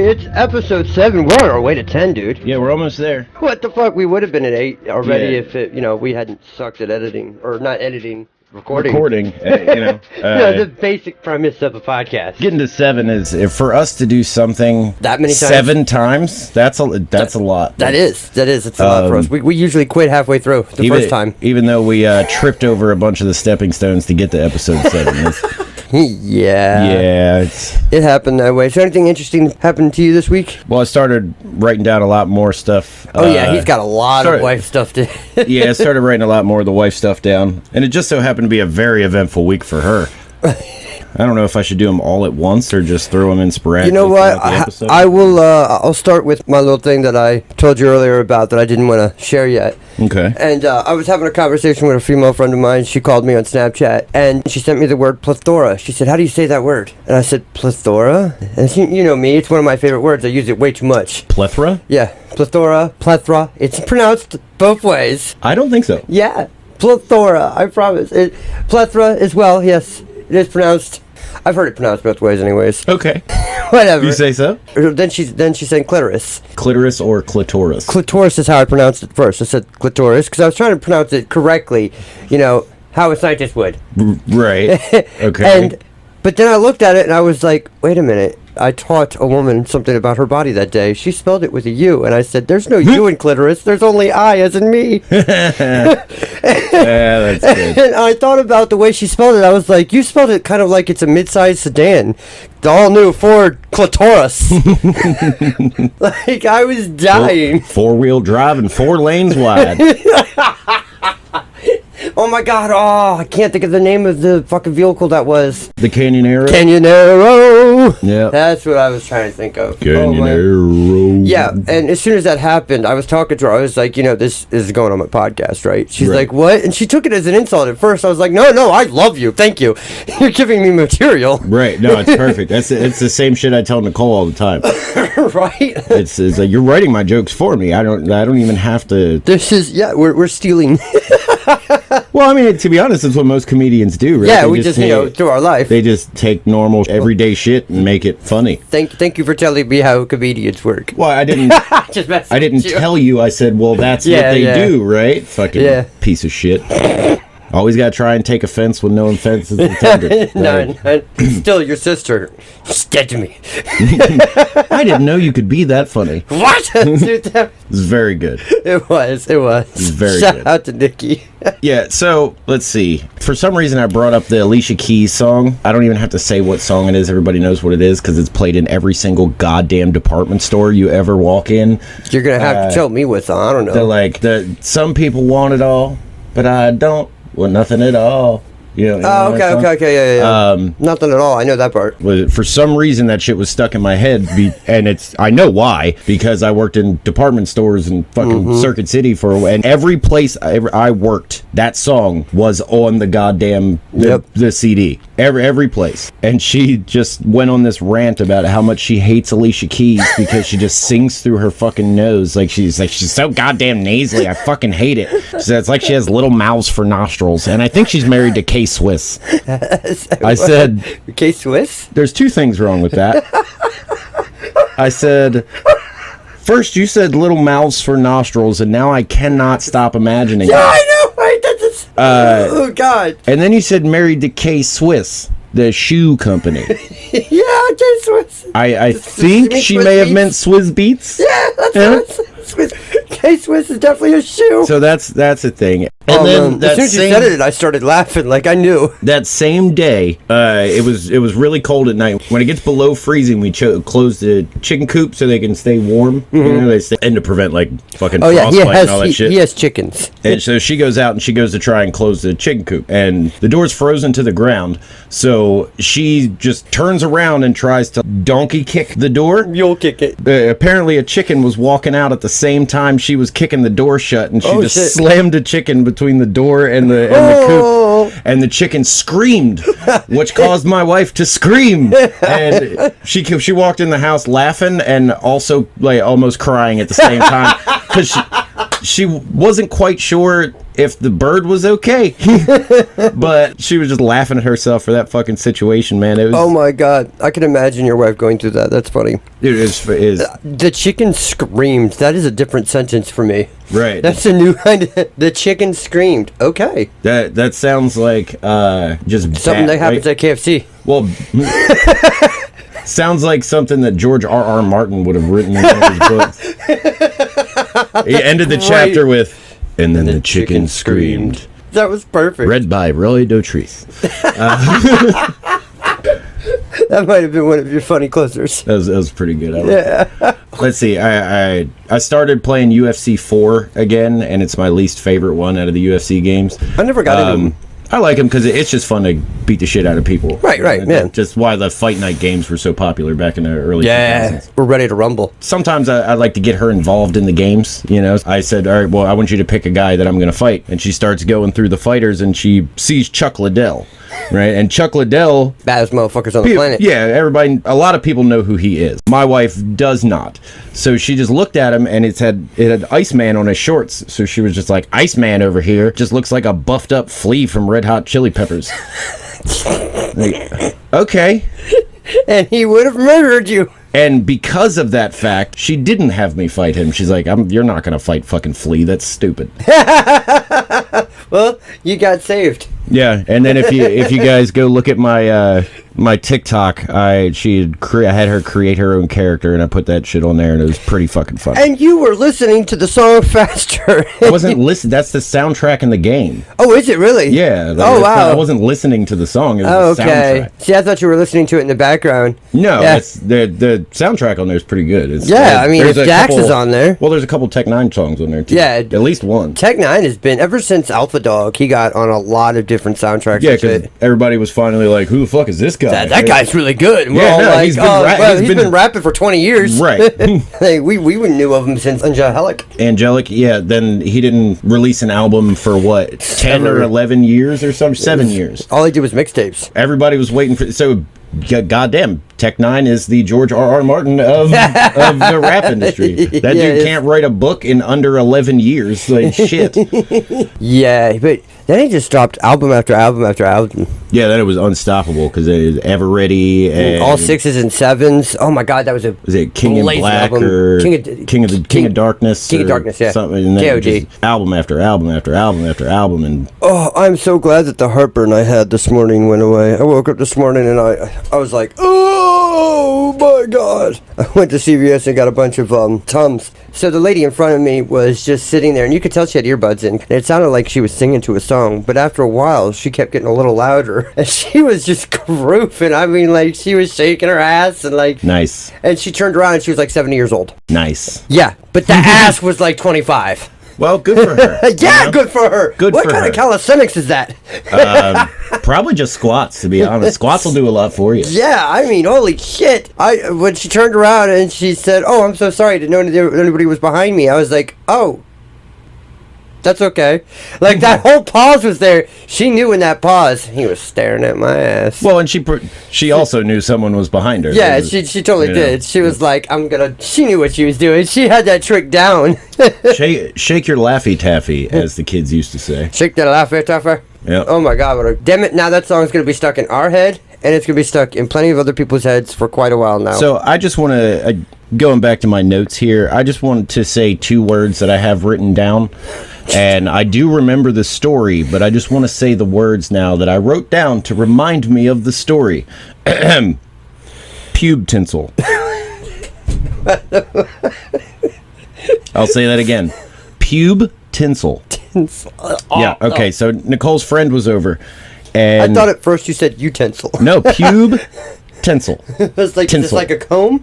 It's episode 7. We're on our way to 10, dude. Yeah, we're almost there. What the fuck? We would have been at 8 already Yeah. if we hadn't sucked at editing. Or not editing, recording. The basic premise of a podcast. Getting to 7 is, if for us to do something that many times? 7 times, that's a lot. That is. It's a lot for us. We usually quit halfway through the first time. Even though we tripped over a bunch of the stepping stones to get to episode 7. Yeah, it happened that way. So anything interesting happened to you this week? Well, I started writing down a lot more stuff. Oh yeah, he's got a lot of wife stuff to... Yeah, I started writing a lot more of the wife stuff down. And it just so happened to be a very eventful week for her. I don't know if I should do them all at once or just throw them in sporadically. You know what? I will. I'll start with my little thing that I told you earlier about that I didn't want to share yet. Okay. And I was having a conversation with a female friend of mine. She called me on Snapchat and she sent me the word plethora. She said, "How do you say that word?" And I said, "Plethora." And you know me. It's one of my favorite words. I use it way too much. Plethora? Yeah. Plethora. It's pronounced both ways. I don't think so. Yeah. Plethora. I promise. Plethora as well. Yes. It is pronounced. I've heard it pronounced both ways anyways. Okay. Whatever. You say so? Then she said clitoris. Clitoris or clitoris? Clitoris is how I pronounced it first. I said clitoris because I was trying to pronounce it correctly, how a scientist would. Right. Okay. But then I looked at it and I was like, wait a minute. I taught a woman something about her body that day. She spelled it with a U, and I said, "There's no U in clitoris. There's only I, as in me." Yeah, that's good. And I thought about the way she spelled it. I was like, "You spelled it kind of like it's a mid-sized sedan, the all-new Ford clitoris." Like I was dying. Four-wheel drive and 4 lanes wide. Oh my god, I can't think of the name of the fucking vehicle that was. The Canyonero? Canyonero! Yeah. That's what I was trying to think of. Canyonero. Yeah, and as soon as that happened, I was talking to her. I was like, this is going on my podcast, right? She's Right. like, what? And she took it as an insult at first. I was like, no, I love you. Thank you. You're giving me material. Right. No, it's perfect. It's the same shit I tell Nicole all the time. Right? It's like, you're writing my jokes for me. I don't even have to. This is, we're stealing. Well, I mean, to be honest, that's what most comedians do, right? Yeah, they we just through our life. They just take normal, everyday shit and make it funny. Thank you for telling me how comedians work. Well, I didn't. Just I didn't tell you. I said, well, that's what they do, right? Fucking piece of shit. Always gotta try and take offense when no offense is intended. No, still your sister. She's dead to me. I didn't know you could be that funny. What? It was very good. It was. Very Shout good. out to Nikki. Yeah, so let's see. For some reason, I brought up the Alicia Keys song. I don't even have to say what song it is. Everybody knows what it is because it's played in every single goddamn department store you ever walk in. You're gonna have to tell me what song. I don't know. They're like, some people want it all, but I don't want nothing at all. You know okay, yeah. Nothing at all. I know that part. For some reason, that shit was stuck in my head, and I know why, because I worked in department stores in fucking Circuit City and every place I worked, that song was on the goddamn the CD. Every place. And she just went on this rant about how much she hates Alicia Keys because she just sings through her fucking nose. She's so goddamn nasally. I fucking hate it. She said it's like she has little mouths for nostrils. And I think she's married to K-Swiss. I said, K-Swiss? There's 2 things wrong with that. I said, first you said little mouths for nostrils, and now I cannot stop imagining Yeah, it. I know, right? Oh, God. And then you said married to K-Swiss, the shoe company. Yeah, K-Swiss. I think she may have meant Swizz Beats. Yeah, that's Swiss. K-Swiss is definitely a shoe. So that's a thing. And then as soon as you said it, I started laughing like I knew. That same day, it was really cold at night. When it gets below freezing, we close the chicken coop so they can stay warm. And to prevent fucking frostbite and all that shit. He has chickens. And so she goes out and she goes to try and close the chicken coop, and the door's frozen to the ground. So she just turns around and tries to donkey kick the door. Mule kick it. Apparently, a chicken was walking out at the same time she was kicking the door shut, and she slammed a chicken between the door and the coop, and the chicken screamed, which caused my wife to scream, and she walked in the house laughing and also almost crying at the same time because she wasn't quite sure if the bird was okay. But she was just laughing at herself for that fucking situation, man. It was, Oh my god, I can imagine your wife going through that. That's funny. it is The chicken screamed. That is a different sentence for me. right. That's a new kind of... The chicken screamed. Okay. That sounds like just Something that happens at KFC. Well, sounds like something that George R.R. Martin would have written in one of his books. He ended the chapter with, and then the chicken screamed. That was perfect. Read by Roy Dotrice. That might have been one of your funny closers. That was pretty good. Let's see. I started playing UFC 4 again, and it's my least favorite one out of the UFC games. I never got into them. I like them because it's just fun to beat the shit out of people. Right, yeah. Just why the fight night games were so popular back in the early 2000s. We're ready to rumble. Sometimes I like to get her involved in the games, you know. I said, all right, well, I want you to pick a guy that I'm going to fight. And she starts going through the fighters, and she sees Chuck Liddell, right? And Chuck Liddell... Baddest motherfuckers on the planet. Yeah, a lot of people know who he is. My wife does not. So she just looked at him, and it had Iceman on his shorts. So she was just like, Iceman over here just looks like a buffed up flea from Red Hot Chili Peppers. Like, okay. And he would have murdered you. And because of that fact, she didn't have me fight him. She's like, you're not going to fight fucking Flea. That's stupid. Well, you got saved. Yeah, and then if you guys go look at my my TikTok, I had her create her own character, and I put that shit on there, and it was pretty fucking fun. And you were listening to the song faster. I wasn't listening. That's the soundtrack in the game. Oh, is it really? Yeah. Wow. I wasn't listening to the song. It was the soundtrack. See, I thought you were listening to it in the background. No, Yeah. it's the soundtrack on there is pretty good. I mean, if Dax is on there. Well, there's a couple Tech 9 songs on there too. Yeah. At least one. Tech 9 has been, ever since Alpha Dog, he got on a lot of different soundtracks. Yeah, because everybody was finally like, who the fuck is this guy? That guy's really good. And we're Yeah, all no, like, he's been rapping for 20 years. Right. Hey, we knew of him since Angelic. Yeah, then he didn't release an album for what, 10 or 11 years or something? 7 years. All he did was mixtapes. Everybody was waiting for, so goddamn, Tech 9 is the George R.R. Martin of the rap industry. That dude can't write a book in under 11 years. Like, shit. Yeah, but then he just dropped album after album after album. Yeah, then it was unstoppable because it is Ever Ready and all 6s and 7s. Oh my god, that was a was it King in Black album. or King of Darkness? King of Darkness, yeah. Something. And then KOD. just album after album after album after album, and oh, I'm so glad that the heartburn I had this morning went away. I woke up this morning and I was like, oh my god. I went to CVS and got a bunch of Tums. So the lady in front of me was just sitting there, and you could tell she had earbuds in. And it sounded like she was singing to a song, but after a while, she kept getting a little louder, and she was just grooving. I mean, like, she was shaking her ass, and like... nice. And she turned around, and she was like 70 years old. Nice. Yeah, but the ass was like 25. Well, good for her. Yeah, you know? Good for her. Good what for kind her. of calisthenics is that? Probably just squats, to be honest. Squats will do a lot for you. Yeah, I mean, holy shit. When she turned around and she said, oh, I'm so sorry, didn't know anybody was behind me. I was like, oh, that's okay. Like, that whole pause was there. She knew in that pause, he was staring at my ass. Well, and she also knew someone was behind her. Yeah, she totally did. She was like, she knew what she was doing. She had that trick down. Shake your Laffy Taffy, as the kids used to say. Shake that Laffy Taffy. Yeah. Oh my god, damn it, now that song's going to be stuck in our head, and it's going to be stuck in plenty of other people's heads for quite a while now. So I just want to, going back to my notes here, I just wanted to say 2 words that I have written down. And I do remember the story, but I just want to say the words now that I wrote down to remind me of the story. Pube tinsel. I'll say that again. Pube tinsel. Yeah, okay, so Nicole's friend was over. And I thought at first you said utensil. No, pube tinsel. It's like, tinsel. Is this like a comb?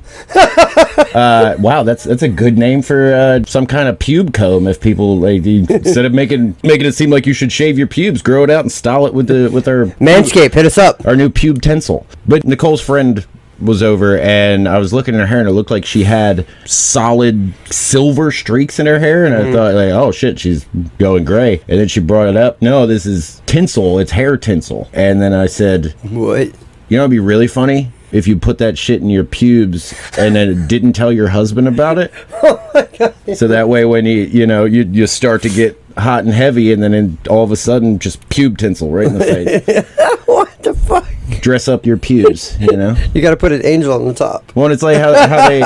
Wow, that's a good name for some kind of pube comb. If people instead of making it seem like you should shave your pubes, grow it out and style it with our Manscaped, hit us up. Our new pube tinsel. But Nicole's friend was over, and I was looking at her hair, and it looked like she had solid silver streaks in her hair, and I thought, like, oh shit, she's going gray. And then she brought it up. No, this is tinsel. It's hair tinsel. And then I said, what? You know, it'd be really funny if you put that shit in your pubes and then didn't tell your husband about it. Oh my god. So that way when you start to get hot and heavy, and then all of a sudden, just pube tinsel right in the face. What the fuck? Dress up your pubes, you know. You got to put an angel on the top. Well, it's like how they,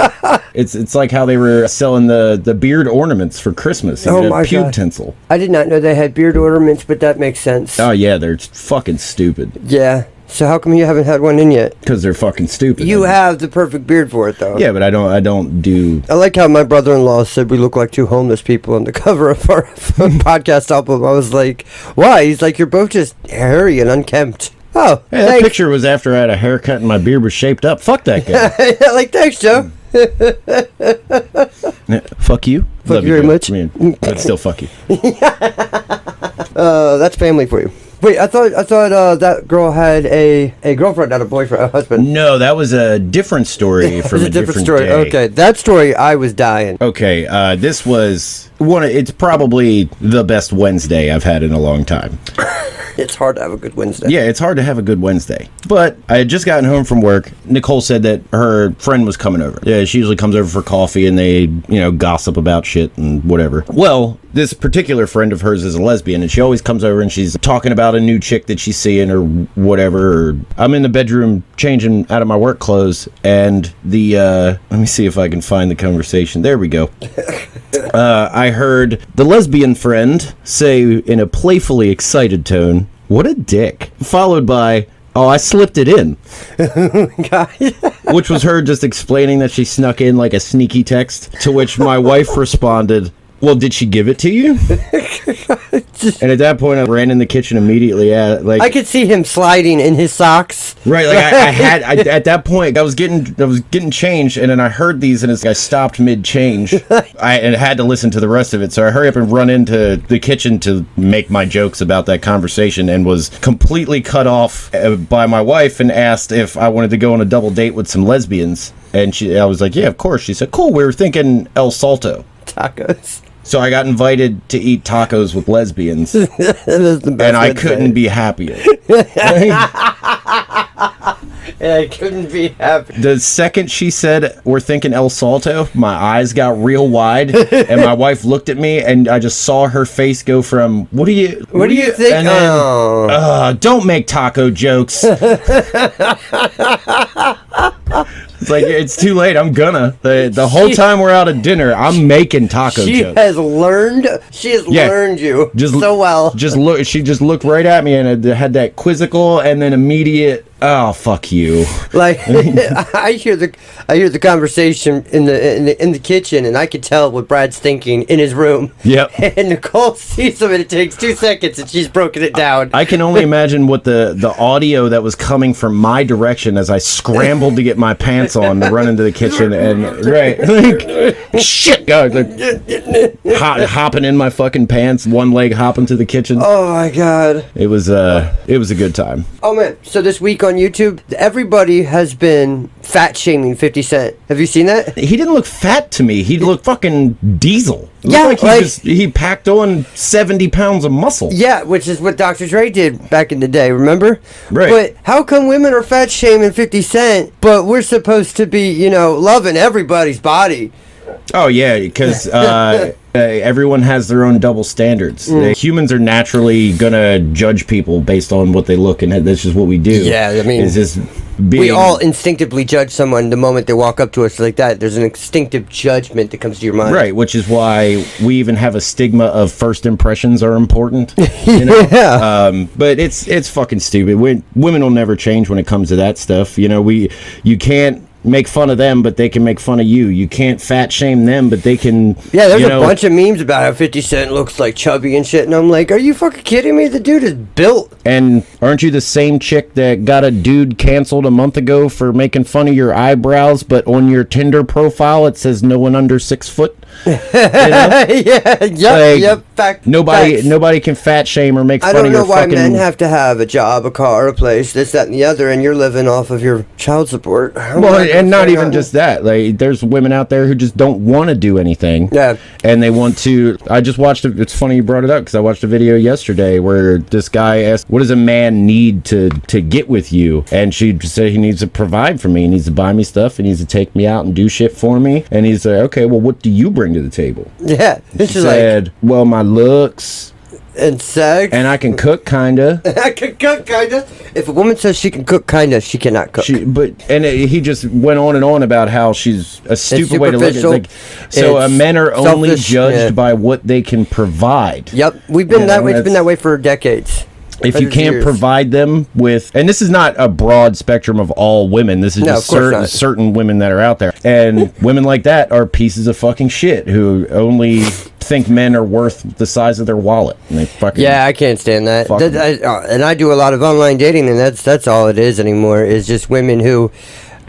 it's like how they were selling the beard ornaments for Christmas. You know, my pube God. tinsel. I did not know they had beard ornaments, but that makes sense. Oh yeah, they're fucking stupid. Yeah. So how come you haven't had one in yet? Because they're fucking stupid. You have the perfect beard for it, though. Yeah, but I don't do. I like how my brother-in-law said we look like two homeless people on the cover of our podcast album. I was like, why? He's like, you're both just hairy and unkempt. Oh, Hey, that thanks. picture was after I had a haircut and my beard was shaped up. Fuck that guy. Like, thanks, Joe. Yeah, fuck you. Fuck Love you very Joe. much. I mean, but still fuck you. That's family for you. Wait, I thought that girl had a girlfriend, not a boyfriend, a husband. No, that was a different story from It's a different story. day. Okay, that story, I was dying. Okay, this was it's probably the best Wednesday I've had in a long time. It's hard to have a good Wednesday. Yeah, it's hard to have a good Wednesday. But I had just gotten home from work. Nicole said that her friend was coming over. Yeah, she usually comes over for coffee and they, gossip about shit and whatever. Well, this particular friend of hers is a lesbian and she always comes over and she's talking about a new chick that she's seeing or whatever. Or I'm in the bedroom changing out of my work clothes and let me see if I can find the conversation. There we go. I heard the lesbian friend say in a playfully excited tone, "What a dick," followed by, "Oh, I slipped it in." Which was her just explaining that she snuck in like a sneaky text, to which my wife responded, "Well, did she give it to you?" And at that point, I ran in the kitchen immediately. I could see him sliding in his socks. Right, like at that point, I was getting changed, and then I heard these, and I stopped mid change. I had to listen to the rest of it, so I hurry up and run into the kitchen to make my jokes about that conversation, and was completely cut off by my wife, and asked if I wanted to go on a double date with some lesbians, and I was like, "Yeah, of course." She said, "Cool, we were thinking El Salto." Tacos. So I got invited to eat tacos with lesbians, That is the best and I Wednesday. couldn't be happier. And I couldn't be happy. The second she said, "We're thinking El Salto," my eyes got real wide, and my wife looked at me, and I just saw her face go from, What do you think?" And then, don't make taco jokes. It's like, it's too late. I'm gonna. The whole time we're out at dinner, I'm making taco She jokes. has learned you so well. She just looked right at me and it had that quizzical and then immediate, "Oh, fuck you." Like I hear the conversation in the kitchen, and I could tell what Brad's thinking in his room. Yep. And Nicole sees him, and it takes 2 seconds, and she's broken it down. I can only imagine what the audio that was coming from my direction as I scrambled to get my pants on to run into the kitchen and shit, God, hopping in my fucking pants, one leg hopping to the kitchen. Oh my God! It was a good time. Oh man! So this week on YouTube, everybody has been fat shaming 50 Cent. Have you seen that? He didn't look fat to me. He looked fucking diesel. It Yeah, looked like he packed on 70 pounds of muscle. Yeah, which is what Dr. Dre did back in the day, remember? Right. But how come women are fat shaming 50 Cent, but we're supposed to be, loving everybody's body? Oh yeah, because everyone has their own double standards. Humans are naturally gonna judge people based on what they look, and that's just what we do. Yeah, I mean, is just we all instinctively judge someone the moment they walk up to us like that. There's an instinctive judgment that comes to your mind. right, which is why we even have a stigma of first impressions are important. Yeah. But it's fucking stupid. Women will never change when it comes to that stuff. You can't make fun of them, but they can make fun of you. You can't fat shame them, but they can. Yeah, there's a bunch of memes about how 50 Cent looks like chubby and shit, and I'm like, are you fucking kidding me? The dude is built. And aren't you the same chick that got a dude canceled a month ago for making fun of your eyebrows, but on your Tinder profile it says no one under 6 foot? Yep. Facts. Nobody can fat shame or make fun of your I don't know why fucking... men have to have a job, a car, a place, this, that, and the other, and you're living off of your child support. I'm Well, and not even just that. Like, there's women out there who just don't want to do anything. Yeah. And they want to. I just watched. It's funny you brought it up because I watched a video yesterday where this guy asked, "What does a man need to get with you?" And she just said he needs to provide for me. He needs to buy me stuff. He needs to take me out and do shit for me. And he's like, "Okay, well, what do you bring to the table?" Yeah. She said, "Well, my looks." And sex. And I can cook, kinda. I can cook, kinda. If a woman says she can cook, kinda, she cannot cook. He just went on and on about how she's a stupid way to look at it. Like, so men are only judged by what they can provide. Yep, we've been that way. It's been that way for decades. If you can't provide them with, and this is not a broad spectrum of all women, this is just certain women that are out there, and women like that are pieces of fucking shit who only think men are worth the size of their wallet, and they fucking I can't stand that. And I do a lot of online dating, and that's all it is anymore. Is just women who.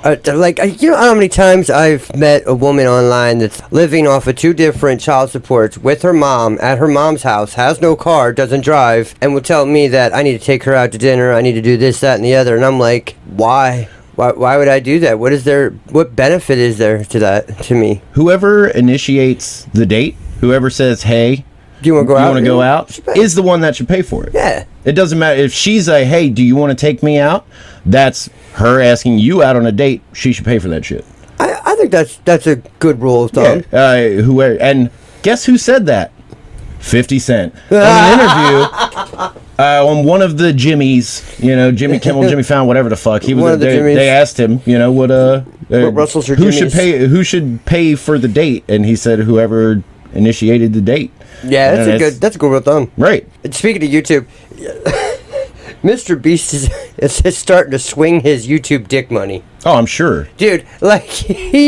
Like, you know how many times I've met a woman online that's living off of 2 different child supports with her mom at her mom's house, has no car, doesn't drive, and will tell me that I need to take her out to dinner, I need to do this, that, and the other, and I'm like, why? Why would I do that? What benefit is there to that, to me? Whoever initiates the date, whoever says, hey, do you want to go out? Is the one that should pay for it. Yeah. It doesn't matter if she's like, hey, do you want to take me out? That's her asking you out on a date. She should pay for that shit. I think that's a good rule of thumb. Yeah. And guess who said that? 50 Cent. On an interview on one of the Jimmys, Jimmy Kimmel, Jimmy Fallon, whatever the fuck. He was. They asked him, what Russell's or who Jimmy's? who should pay for the date, and he said whoever initiated the date. Yeah, that's a good rule of thumb. Right. And speaking of YouTube, Mr. Beast is starting to swing his YouTube dick money. Oh, I'm sure. Dude, like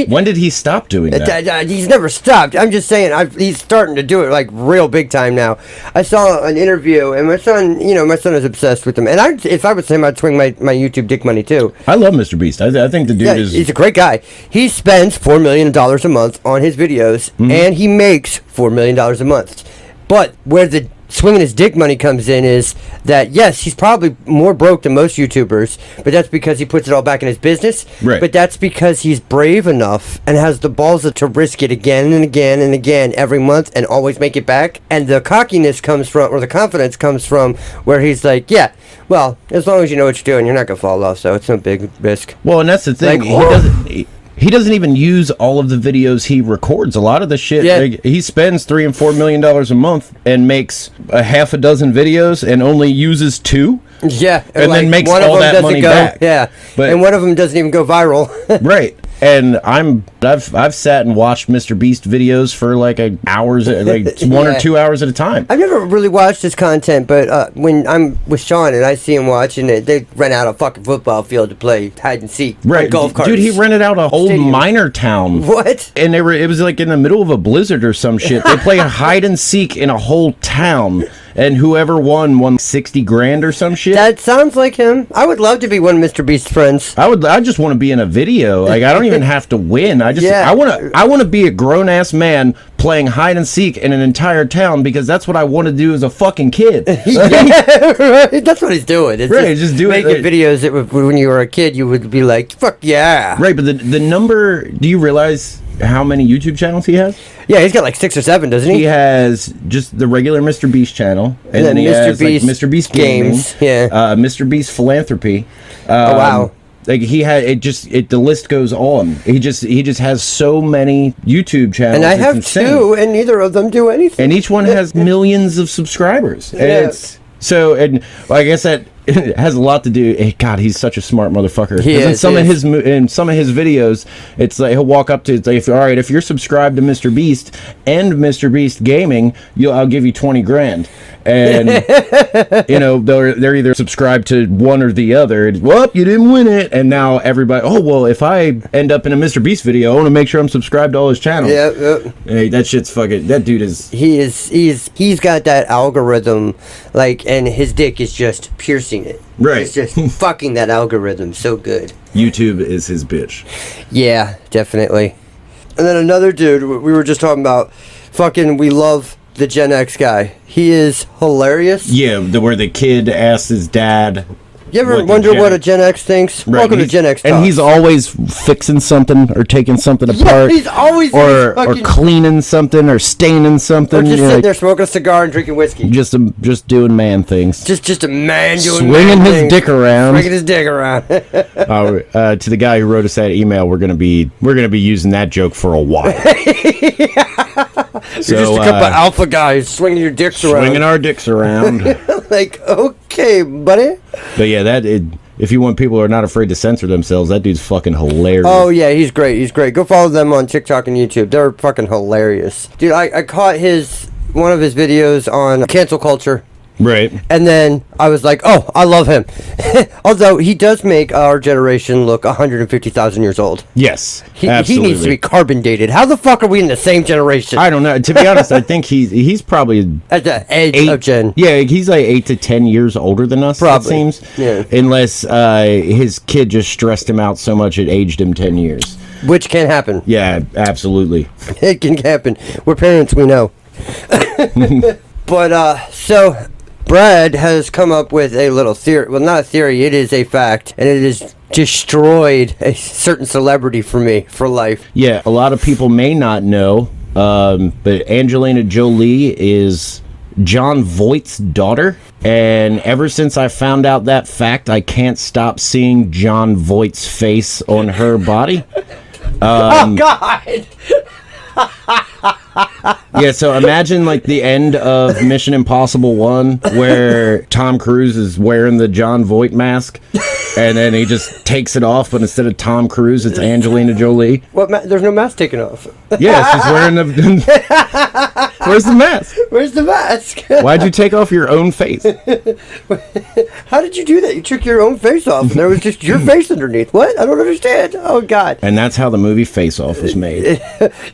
when did he stop doing that? He's never stopped. I'm just saying, he's starting to do it like real big time now. I saw an interview, and my son is obsessed with him. And if I was him, I'd swing my YouTube dick money too. I love Mr. Beast. I think the dude is. He's a great guy. He spends $4 million a month on his videos, and he makes $4 million a month. But where the swinging his dick money comes in is that, yes, he's probably more broke than most YouTubers, but that's because he puts it all back in his business. Right. But that's because he's brave enough and has the balls to risk it again and again and again every month and always make it back. And the cockiness comes from, or the confidence comes from, where he's like, yeah, well, as long as you know what you're doing, you're not going to fall off, so it's no big risk. Well, and that's the thing. He doesn't even use all of the videos he records. A lot of the shit, he spends $3 and $4 million a month and makes a half a dozen videos and only uses 2. Yeah, and then makes all that money back. Yeah, and one of them doesn't even go viral. Right. And I've sat and watched Mr. Beast videos for like hours, like 1 or 2 hours at a time. I've never really watched his content, but when I'm with Sean and I see him watching it, they rent out a fucking football field to play hide and seek. Right, golf carts. Dude, he rented out a whole minor town. What? And it was like in the middle of a blizzard or some shit. They play hide and seek in a whole town. And whoever won 60 grand or some shit. That sounds like him. I would love to be one of Mr. Beast's friends. I just want to be in a video. Like, I don't even have to win. I want to be a grown ass man playing hide and seek in an entire town because that's what I want to do as a fucking kid. Yeah, right. That's what he's doing. It's just doing making videos that when you were a kid you would be like, fuck yeah. Right, but the number. Do you realize how many YouTube channels he has? Yeah, he's got like 6 or 7, doesn't he? He has just the regular Mr. Beast channel, and then he has Beast, like Mr. Beast Games, Mr. Beast Philanthropy. Oh wow! Like he had the list goes on. He just has so many YouTube channels. And I have 2, and neither of them do anything. And each one has millions of subscribers. Yeah. And I guess that has a lot to do. God, he's such a smart motherfucker. In some of his videos, it's like he'll walk up to it's like, all right, if you're subscribed to Mr. Beast and Mr. Beast Gaming, I'll give you 20 grand. And they're either subscribed to one or the other. Well, you didn't win it, and now everybody. Oh well, if I end up in a Mr. Beast video, I want to make sure I'm subscribed to all his channels. Yeah. Hey, that shit's fucking. That dude is. He's got that algorithm, like, and his dick is just piercing it. Right. It's just fucking that algorithm so good. YouTube is his bitch. Yeah, definitely. And then another dude we were just talking about. Fucking, we love the Gen X guy. He is hilarious. Yeah, where the kid asks his dad, You ever wonder what a Gen X thinks? Right, Welcome to Gen X Talks. And he's always fixing something or taking something apart. He's always or fucking, cleaning something or staining something. or just sitting there smoking a cigar and drinking whiskey. Just doing man things. Just a man doing swinging man his things. dick around. Swinging his dick around. To the guy who wrote us that email, we're gonna be using that joke for a while. You're just a couple of alpha guys swinging your dicks around. Swinging our dicks around. Like, okay, buddy. But yeah, if you want people who are not afraid to censor themselves, that dude's fucking hilarious. Oh yeah, he's great. He's great. Go follow them on TikTok and YouTube. They're fucking hilarious. Dude, I caught one of his videos on cancel culture. Right. And then I was like, oh, I love him. Although he does make our generation look 150,000 years old. Yes, He absolutely. needs to be carbon dated. How the fuck are we in the same generation? I don't know. To be honest, I think he's probably At the edge of Gen. Yeah, he's like 8 to 10 years older than us. Probably. It seems. Yeah. Unless his kid just stressed him out so much it aged him 10 years. Which can happen. Yeah, absolutely. It can happen. We're parents, we know. But, so, Brad has come up with a little theory. Well, not a theory, it is a fact. And it has destroyed a certain celebrity for me, for life. Yeah, a lot of people may not know, but Angelina Jolie is John Voight's daughter. And ever since I found out that fact, I can't stop seeing John Voight's face on her body. Oh, God! Yeah, so imagine like the end of Mission Impossible 1 where Tom Cruise is wearing the John Voight mask and then he just takes it off, but instead of Tom Cruise, it's Angelina Jolie. There's no mask taken off. Yeah, she's wearing the... Where's the mask? Where's the mask? Why'd you take off your own face? How did you do that? You took your own face off and there was just your face underneath. What? I don't understand. Oh, God. And that's how the movie Face Off was made.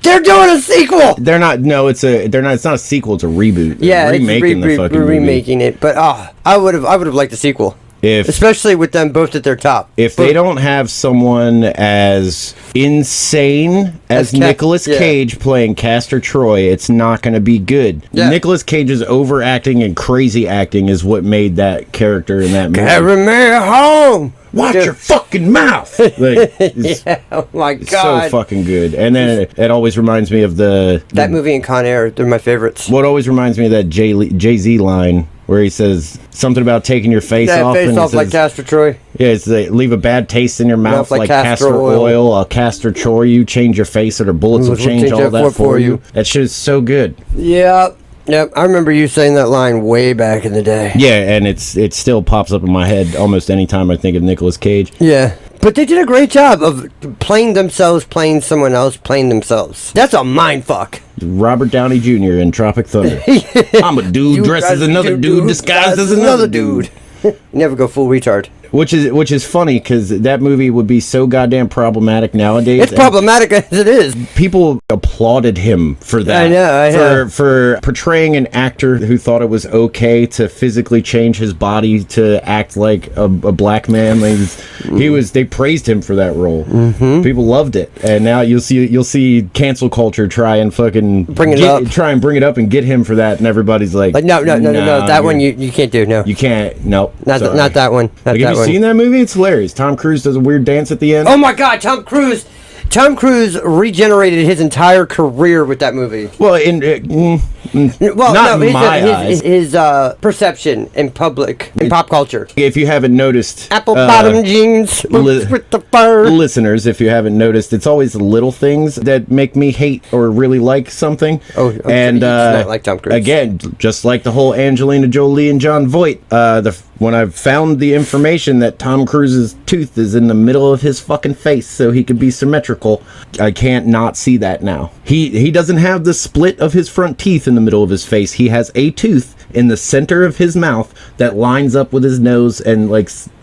They're doing a sequel! They're not... No, it's not a sequel, it's a reboot. Yeah, They're remaking the fucking movie. remaking it. But I would have liked a sequel. Especially with them both at their top. If they don't have someone as insane as Nicolas Cage playing Castor Troy, it's not going to be good. Yeah. Nicolas Cage's overacting and crazy acting is what made that character in that movie. Carry me home! Watch your fucking mouth! Like, yeah, oh my God. It's so fucking good. And then it always reminds me of that movie and Con Air. They're my favorites. What always reminds me of that Jay-Z line where he says something about taking your face off. Face off like Castor Troy. Yeah, it's leave a bad taste in your mouth like castor oil. I'll Castor Troy you, change your face, or bullets will change all that for you. That shit is so good. Yeah. Yep, I remember you saying that line way back in the day. Yeah, and it still pops up in my head almost any time I think of Nicolas Cage. Yeah, but they did a great job of playing themselves, playing someone else, playing themselves. That's a mind fuck. Robert Downey Jr. in Tropic Thunder. I'm a dude dressed as another dude disguised as another dude. Never go full retard. Which is funny because that movie would be so goddamn problematic nowadays. It's problematic as it is. People applauded him for that. I know. For portraying an actor who thought it was okay to physically change his body to act like a black man. They praised him for that role. Mm-hmm. People loved it, and now you'll see cancel culture try and fucking bring it up and get him for that, and everybody's like no, that one you can't do. No, you can't. No, not that one. Have you seen that movie? It's hilarious. Tom Cruise does a weird dance at the end. Oh my God, Tom Cruise regenerated his entire career with that movie. Well, his perception in public, in pop culture. If you haven't noticed, apple bottom jeans with the fur. Listeners, if you haven't noticed, it's always the little things that make me hate or really like something. And not like Tom Cruise. Again, just like the whole Angelina Jolie and John Voight. When I found the information that Tom Cruise's tooth is in the middle of his fucking face so he could be symmetrical, I can't not see that now. He doesn't have the split of his front teeth in the middle of his face. He has a tooth in the center of his mouth that lines up with his nose and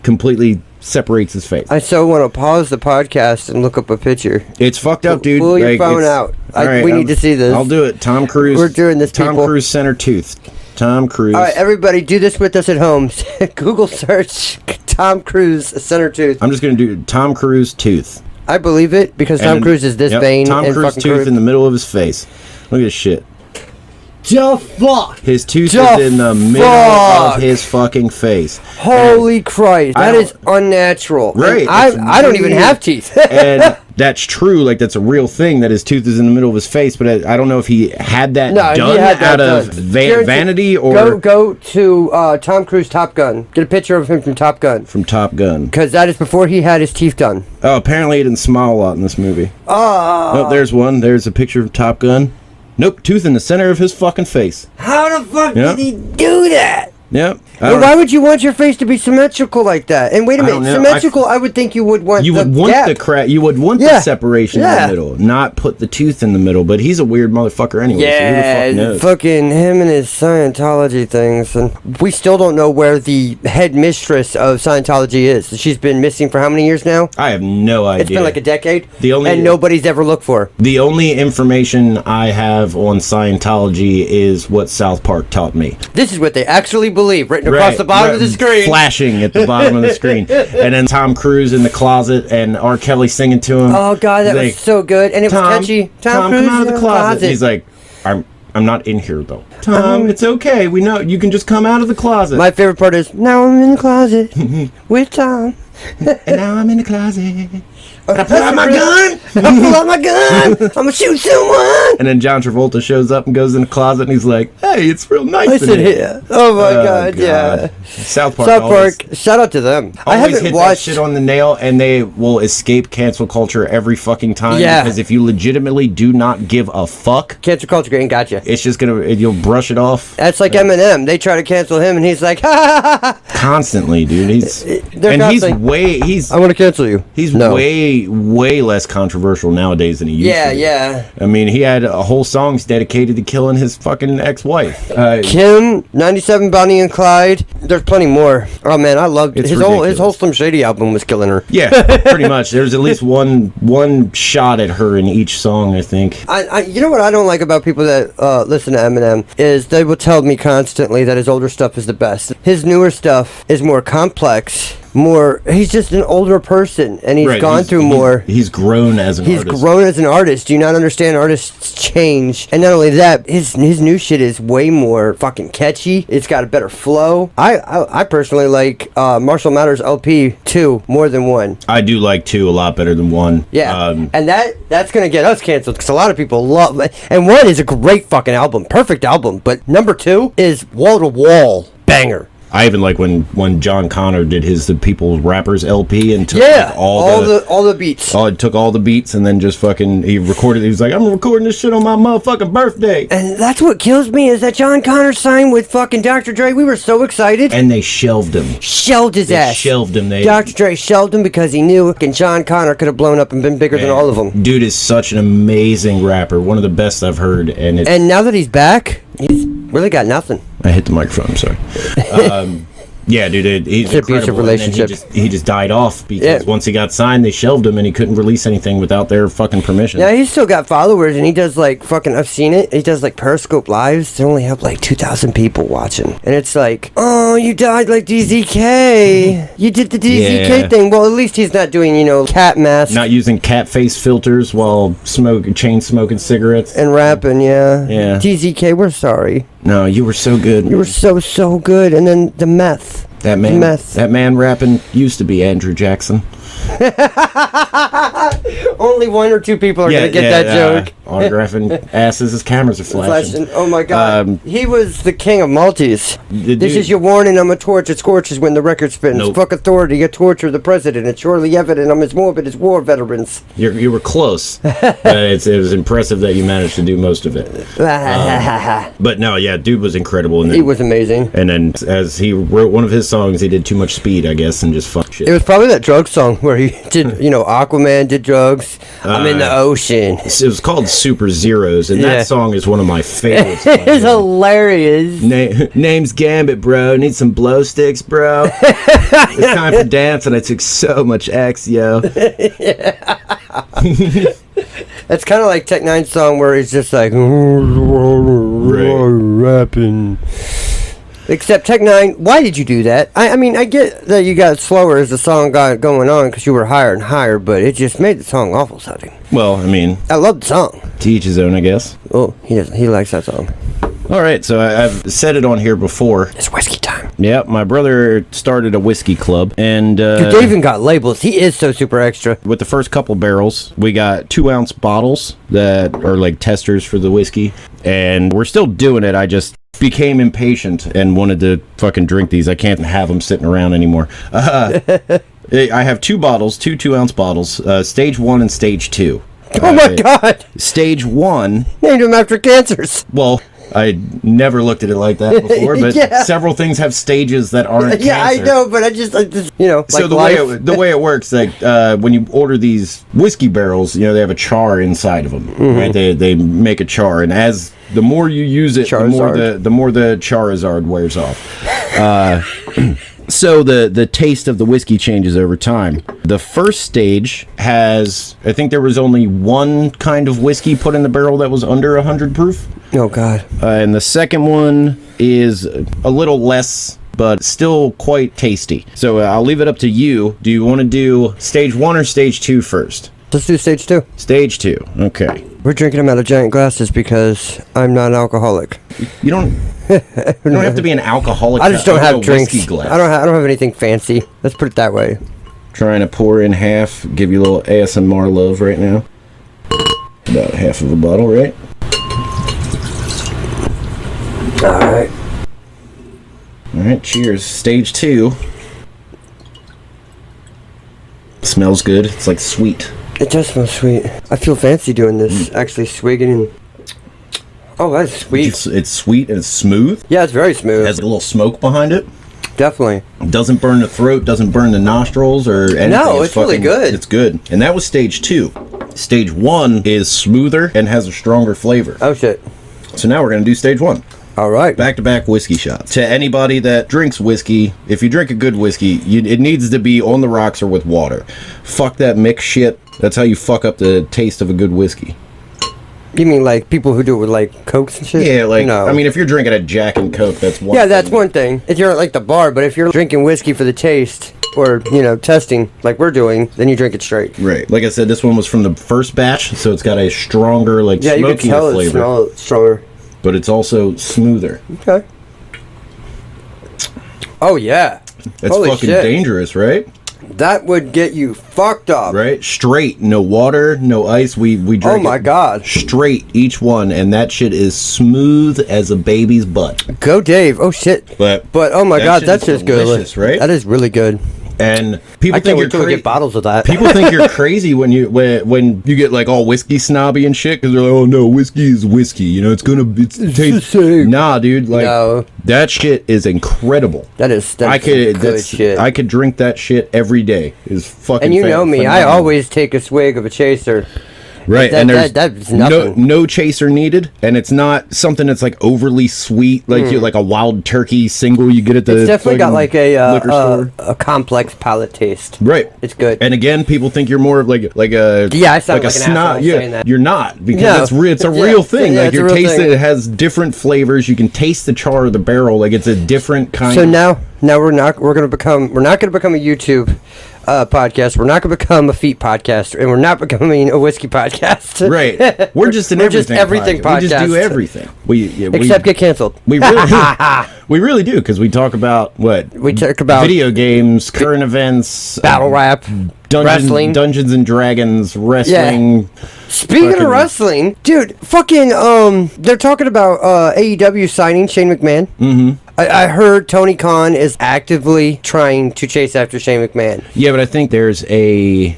completely separates his face. I so want to pause the podcast and look up a picture. It's fucked up, dude. Pull your phone out. We need to see this. I'll do it. Tom Cruise. We're doing this, Tom Cruise center tooth. Tom Cruise. All right, everybody, do this with us at home. Google search Tom Cruise center tooth. I'm just going to do Tom Cruise tooth. I believe it because Tom Cruise is this vain. Tom Cruise tooth in the middle of his face. Look at this shit. The fuck? His tooth The is in the middle fuck? of his fucking face. Holy Christ, that is unnatural. Right. I don't even have teeth. And that's true. Like, that's a real thing, that his tooth is in the middle of his face. But I don't know if he had that done out of vanity or... Go to Tom Cruise Top Gun. Get a picture of him from Top Gun. From Top Gun. Because that is before he had his teeth done. Oh, apparently he didn't smile a lot in this movie. Oh, there's one. There's a picture of Top Gun. Nope, tooth in the center of his fucking face. How the fuck did he do that? Yep. And why would you want your face to be symmetrical like that? And wait a minute, symmetrical, I would think you would want you the would want gap. the crack. You would want the separation in the middle, not put the tooth in the middle. But he's a weird motherfucker anyway. Yeah, so who the fuck knows? fucking him and his Scientology things, and we still don't know where the head mistress of Scientology is. She's been missing for how many years now? I have no idea. It's been like a decade. And nobody's ever looked for her. The only information I have on Scientology is what South Park taught me. This is what they actually believe, written across the bottom of the screen. Flashing at the bottom of the screen. And then Tom Cruise in the closet and R. Kelly singing to him. Oh, God, that was so good. And it was catchy. Tom Cruise come out of the closet. He's like, I'm not in here, though. Tom, it's okay. We know. You can just come out of the closet. My favorite part is, now I'm in the closet with Tom. And now I'm in the closet. I pull out my gun. I pull out my gun. I'm going to shoot someone. And then John Travolta shows up and goes in the closet and he's like, hey, it's real nice in here. Oh, my God, yeah. South Park, shout out to them. I always haven't hit watched that shit on the nail, and they will escape cancel culture every fucking time. Yeah. Because if you legitimately do not give a fuck, cancel culture ain't got you. It's just you'll brush it off. That's like Eminem. They try to cancel him, and he's like, ha ha ha ha. Constantly, dude. He's I want to cancel you. He's way less controversial nowadays than he used to be. Yeah. I mean, he had a whole songs dedicated to killing his fucking ex-wife. Kim, 97, Bonnie and Clyde. There's plenty more. Oh man, I loved his whole Slim Shady album was killing her. Yeah, pretty much. There's at least one shot at her in each song, I think. You know what I don't like about people that listen to Eminem is they will tell me constantly that his older stuff is the best. His newer stuff is more complex. He's just an older person, and he's gone through more. He's grown as an artist. He's grown as an artist. Do you not understand? Artists change. And not only that, his new shit is way more fucking catchy. It's got a better flow. I personally like Marshall Mathers LP 2 more than 1. I do like 2 a lot better than 1. Yeah. And that's going to get us canceled because a lot of people love it. And 1 is a great fucking album. Perfect album. But number 2 is wall-to-wall banger. I even like when John Connor did the People's Rappers LP and took all the beats. Took all the beats and then just fucking he recorded. He was like, I'm recording this shit on my motherfucking birthday. And that's what kills me is that John Connor signed with fucking Dr. Dre. We were so excited. And they shelved him. Shelved his ass. Shelved him. Dr. Dre shelved him because he knew fucking John Connor could have blown up and been bigger than all of them. Dude is such an amazing rapper. One of the best I've heard. And now that he's back, he's really got nothing. I hit the microphone. I'm sorry. Yeah, dude, he's an abusive relationship. He just died off because once he got signed, they shelved him and he couldn't release anything without their fucking permission. Yeah, he's still got followers and he does like fucking. I've seen it. He does like Periscope lives. They only have like 2,000 people watching, and it's like, oh, you died like DZK. You did the DZK thing. Well, at least he's not doing cat masks. Not using cat face filters while chain smoking cigarettes and rapping. Yeah. DZK, we're sorry. No, you were so good. You were so good. And then the meth. That man rapping used to be Andrew Jackson. Only 1 or 2 people are gonna get that joke. Autographing asses as cameras are flashing. Oh my god. He was the king of Maltese. This is your warning. I'm a torch. It scorches when the record spins. Nope. Fuck authority. You torture the president. It's surely evident I'm as morbid as war veterans. You were close. It was impressive that you managed to do most of it. But no, yeah, dude was incredible. And then, he was amazing. And then as he wrote one of his songs, he did Too Much Speed, I guess, and just fucked shit. It was probably that drug song where he did, Aquaman did drugs. I'm in the ocean. It was called Super Zeros, and that song is one of my favorites. It's hilarious. Name's Gambit, bro. Need some blow sticks, bro. It's time for dance, and I took so much X, yo. It's kind of like Tech Nine's song where he's just like rapping. Except Tech Nine, why did you do that? I mean, I get that you got slower as the song got going on because you were higher and higher, but it just made the song awful sounding. Well, I mean, I love the song. To each his own, I guess. Oh, he likes that song. All right, so I've said it on here before. It's whiskey time. Yeah, my brother started a whiskey club, and Dude, they even got labels. He is so super extra. with the first couple barrels, we got 2-ounce bottles that are like testers for the whiskey, and we're still doing it. I just became impatient and wanted to fucking drink these. I can't have them sitting around anymore. I have 2 bottles, 2-ounce bottles, stage 1 and stage 2. Oh my god! Stage 1, Named him after cancers. well, I never looked at it like that before, but Yeah. several things have stages that aren't Yeah, cancer. I know, but I just you know, So like the way it works, like when you order these whiskey barrels, you know, they have a char inside of them, right? They make a char, and as the more you use it, the more the Charizard wears off. So the taste of the whiskey changes over time. The first stage has, I think there was only one kind of whiskey put in the barrel that was under 100 proof. Oh god. And the second one is a little less, but still quite tasty. So I'll leave it up to you. Do you want to do stage 1 or stage 2 first? Let's do stage 2. Stage 2. Okay. We're drinking them out of giant glasses because I'm not an alcoholic. You don't have to be an alcoholic. I just don't to have own a drinks. whiskey glass. I don't have anything fancy. Let's put it that way. Trying to pour in half, give you a little ASMR love right now. About half of a bottle, right? All right. All right, cheers. Stage 2. Smells good. It's like sweet. It does smell sweet. I feel fancy doing this. Actually swigging and... Oh, that's sweet. It's sweet and it's smooth. Yeah, it's very smooth. Has a little smoke behind it. Definitely. Doesn't burn the throat, doesn't burn the nostrils or anything. No, it's really good. It's good. And that was stage 2. Stage 1 is smoother and has a stronger flavor. Oh, shit. So now we're going to do stage 1. All right. Back-to-back whiskey shots. To anybody that drinks whiskey, if you drink a good whiskey, it needs to be on the rocks or with water. Fuck that mixed shit. That's how you fuck up the taste of a good whiskey. You mean like people who do it with like Cokes and shit? Yeah, like, no. I mean, if you're drinking a Jack and Coke, that's one Yeah, thing. that's one thing. If you're at like the bar, but if you're drinking whiskey for the taste or, you know, testing like we're doing, then you drink it straight. Right. Like I said, this one was from the first batch, so it's got a stronger, like, Yeah, you can smokier tell flavor. it smells stronger. But it's also smoother. Okay. Oh, yeah. That's Holy fucking shit. dangerous, right? That would get you fucked up. Right? Straight. No water, no ice. We drink Oh, my it God. straight, each one, and that shit is smooth as a baby's butt. Go, Dave. Oh, shit. But oh, my that God, shit that's is just good. delicious, right? That is really good. And people I think can't you're wait till we crazy. get bottles of that. People think you're crazy when you get like all whiskey snobby and shit because they're like, oh no, whiskey is whiskey, you know, it's the taste. same. Nah, dude, like No. that shit is incredible. That's good shit. I could drink that shit every day. Is fucking. And you know me, I phenomenal. always take a swig of a chaser. Right, That- and there's that's nothing. no chaser needed, and it's not something that's like overly sweet, like you like a wild turkey single you get at the. It's definitely got like liquor store. a complex palate taste. Right, It's good. And again, people think you're more of like a Yeah, I sound like a like an asshole snob. saying that. You're not because No. it's a Yeah, real thing. yeah, Like it's a you're real tasting thing. it has different flavors. You can taste the char of the barrel. Like it's a different kind. So of, now we're not gonna become a YouTube podcast. We're not gonna become a feet podcast, and we're not becoming a whiskey podcast. right, we're just an we're just everything. everything We just do podcast. everything. Except get canceled. We really, we really do because we talk about what We talk about video games, current events, battle rap, wrestling. Dungeons and Dragons, wrestling. Speaking fucking- of wrestling, dude, fucking they're talking about AEW signing Shane McMahon. Mm-hmm. I heard Tony Khan is actively trying to chase after Shane McMahon. Yeah, but I think there's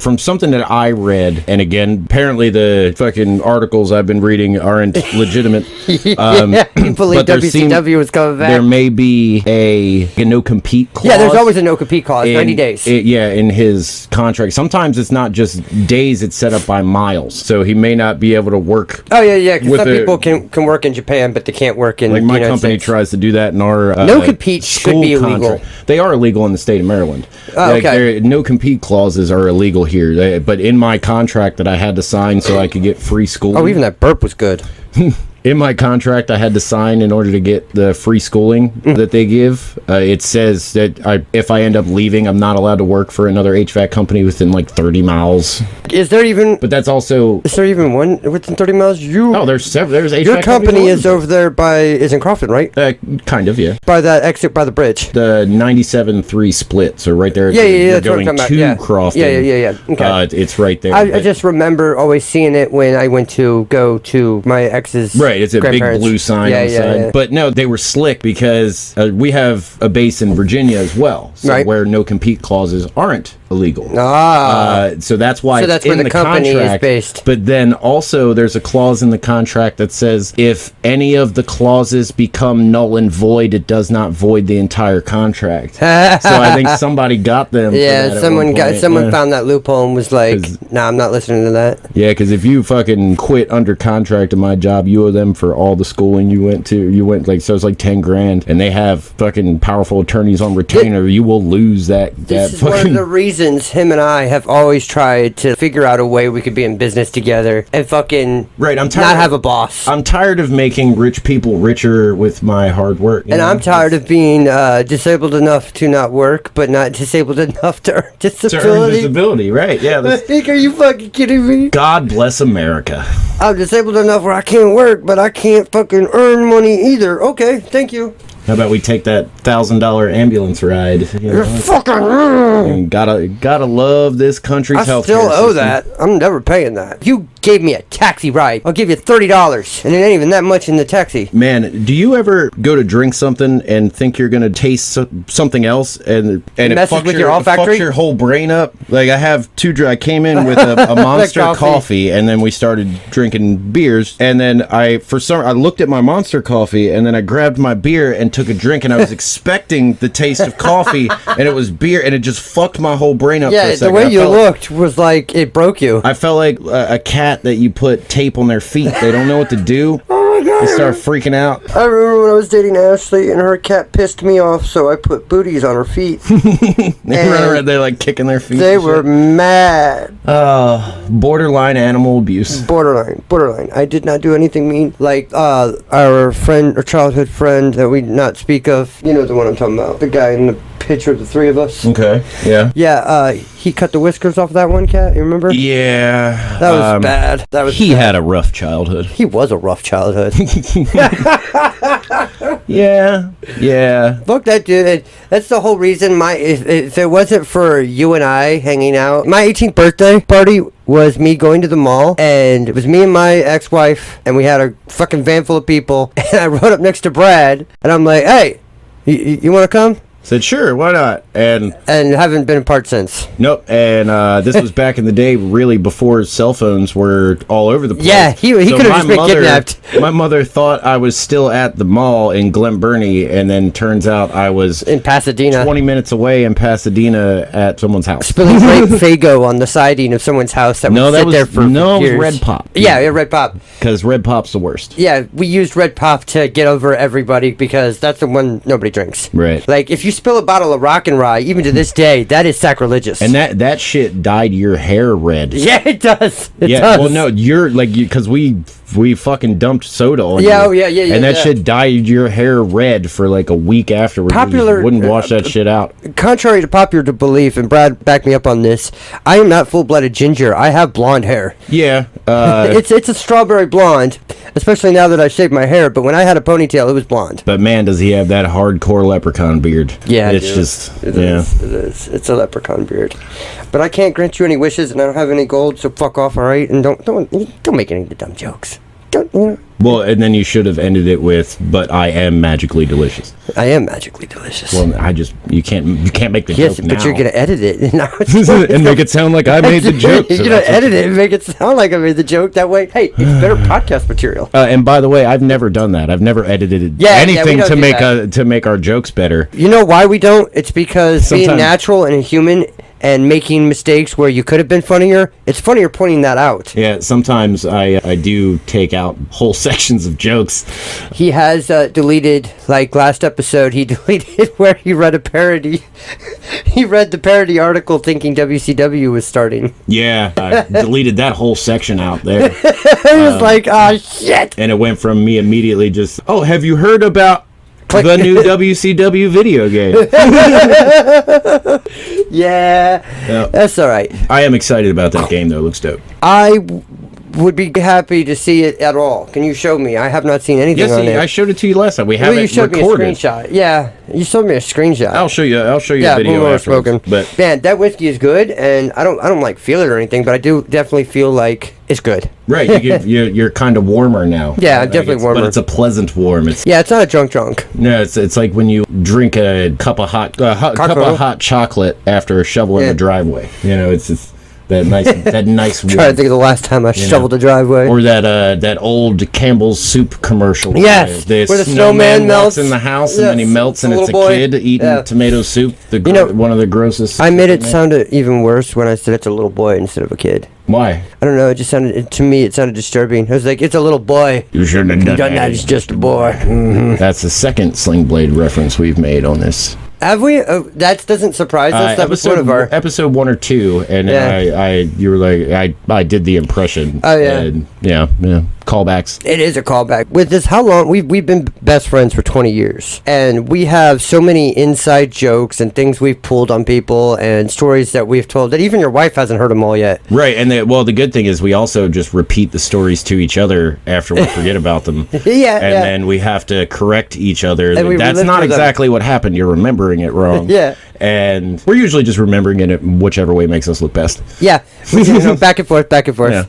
from something that I read, and again, apparently the fucking articles I've been reading aren't legitimate. People believe but there WCW was coming back. There may be a no-compete clause. Yeah, there's always a no-compete clause, 90 days. In his contract. Sometimes it's not just days, it's set up by miles. So he may not be able to work. Oh, yeah, because with some a- people can work in Japan, but they can't work in Like the my United company States. tries to do that in our No-compete should school be illegal. contract. They are illegal in the state of Maryland. Oh, okay. No-compete clauses are illegal here. But in my contract that I had to sign so I could get free school. Oh, even that burp was good. In my contract, I had to sign in order to get the free schooling that they give. It says that if I end up leaving, I'm not allowed to work for another HVAC company within like 30 miles. Is there even? But that's also. Is there even one within 30 miles? There's several. There's HVAC. Your company is over there is in Crofton, right? Kind of, yeah. By that exit by the bridge. The 97-3 split. So right there. Yeah. You're going to Crofton. Yeah. Okay. It's right there. I just remember always seeing it when I went to go to my ex's. Right, it's a big blue sign on the side. Yeah. But no, they were slick because we have a base in Virginia as well, so where no compete clauses aren't illegal. So that's why that's it's where in the company is based. But then also there's a clause in the contract that says if any of the clauses become null and void, it does not void the entire contract. So I think somebody got them. Yeah, someone found that loophole and was like, "Nah, I'm not listening to that." Yeah, because if you fucking quit under contract in my job, you owe them for all the schooling you went to. So it's like $10,000, and they have fucking powerful attorneys on retainer. You will lose that. This is one of the reasons him and I have always tried to figure out a way we could be in business together and fucking not have a boss. I'm tired of making rich people richer with my hard work. And I'm tired of being disabled enough to not work, but not disabled enough to earn disability. To earn disability, right? Yeah. Are you fucking kidding me? God bless America. I'm disabled enough where I can't work, but I can't fucking earn money either. Okay, thank you. How about we take that $1,000 ambulance ride? You're fucking. And gotta love this country's healthcare system. I still owe that. I'm never paying that. You gave me a taxi ride. I'll give you $30, and it ain't even that much in the taxi. Man, do you ever go to drink something and think you're gonna taste something else, and it fucks your whole brain up? Like I have I came in with a Monster coffee, and then we started drinking beers, and then I looked at my Monster coffee, and then I grabbed my beer and took a drink, and I was expecting the taste of coffee, and it was beer, and it just fucked my whole brain up for a second. The way you looked was like it broke you. I felt like a cat that you put tape on their feet. They don't know what to do. Oh my God. They start freaking out. I remember when I was dating Ashley, and her cat pissed me off, so I put booties on her feet. They run around, they're like kicking their feet. They were mad. Borderline animal abuse. Borderline. I did not do anything mean. Like our friend, or childhood friend that we not speak of. You know the one I'm talking about. The guy in the picture of the three of us. Okay. Yeah. Yeah. He cut the whiskers off that one cat. You remember? Yeah. That was bad. He had a rough childhood. He was a rough childhood. Yeah. Fuck that dude. That's the whole reason if it wasn't for you and I hanging out, my 18th birthday party was me going to the mall, and it was me and my ex-wife, and we had a fucking van full of people, and I rode up next to Brad, and I'm like, hey, you want to come? Said, sure, why not? And haven't been apart since. Nope. And this was back in the day, really before cell phones were all over the place. Yeah, he could have just been kidnapped. My mother thought I was still at the mall in Glen Burnie, and then turns out I was in Pasadena, 20 minutes away in Pasadena at someone's house. Spilling grape Faygo on the siding of someone's house that would sit there for years. No, it was Red Pop. Yeah, Red Pop. Because Red Pop's the worst. Yeah, we used Red Pop to get over everybody because that's the one nobody drinks. Right. Like, if you spill a bottle of Rock and Rye, even to this day, that is sacrilegious. And that shit dyed your hair red. Yeah, it does. It does. Well, no, you're like, because we fucking dumped soda on you. Yeah. And that shit dyed your hair red for like a week afterwards. You wouldn't wash that shit out. Contrary to popular belief, and Brad backed me up on this, I am not full-blooded ginger. I have blonde hair. Yeah. It's a strawberry blonde, especially now that I shaved my hair, but when I had a ponytail, it was blonde. But man, does he have that hardcore leprechaun beard. Yeah, it's just... It is. It's a leprechaun beard. But I can't grant you any wishes, and I don't have any gold, so fuck off, alright? And don't make any of the dumb jokes. Well, and then you should have ended it with, but I am magically delicious. I am magically delicious. Well, you can't make the joke now. Yes, but you're going to edit it. And make it sound like I made the joke. You're going to edit it and make it sound like I made the joke. That way, hey, it's better podcast material. And by the way, I've never done that. I've never edited anything to make our jokes better. You know why we don't? It's because being natural and human and making mistakes where you could have been funnier, it's funnier pointing that out. Yeah, sometimes I do take out whole sections of jokes. He has deleted, like last episode, he deleted where he read a parody. He read the parody article thinking WCW was starting. Yeah, I deleted that whole section out there. It was like, oh shit! And it went from me immediately just, oh, have you heard about the new WCW video game? Yeah, that's all right. I am excited about that game, though. It looks dope. Would be happy to see it at all. Can you show me? I have not seen anything on it. I showed it to you last time. We Well, haven't you showed recorded. me a screenshot. Yeah, you showed me a screenshot. I'll show you a video when we're afterwards. smoking. But man, that whiskey is good, and I don't like feel it or anything, but I do definitely feel like it's good. right, you're kind of warmer now. Yeah, Like, definitely warmer. But it's a pleasant warm. It's Yeah, it's not a drunk. no, it's like when you drink a cup of hot chocolate after a shovel in Yeah. the driveway. You know, it's that nice warm. Trying to think of the last time I shoveled the driveway. Or that old Campbell's soup commercial. Yes, where where the snowman walks melts. in the house and Yes, then he melts and the it's a little boy. kid eating Yeah. tomato soup. One of the grossest. I made it sound even worse when I said it's a little boy instead of a kid. Why? I don't know. It just sounded to me. It sounded disturbing. I was like, "It's a little boy. You shouldn't have Done that. It's just a boy." Mm-hmm. That's the second Sling Blade reference we've made on this. Have we? That doesn't surprise us. That was one of our. Episode 1 or 2, and Yeah. you were like, I did the impression. Oh, yeah. And yeah, callbacks. It is a callback. With this, how long we've been best friends for 20 years, and we have so many inside jokes and things we've pulled on people and stories that we've told that even your wife hasn't heard them all yet. Right, and the good thing is we also just repeat the stories to each other after we forget about them. Yeah, and then we have to correct each other. And we That's relive not through them. exactly what happened. You're remembering it wrong. Yeah. And we're usually just remembering it whichever way makes us look best. Yeah, back and forth. Yeah.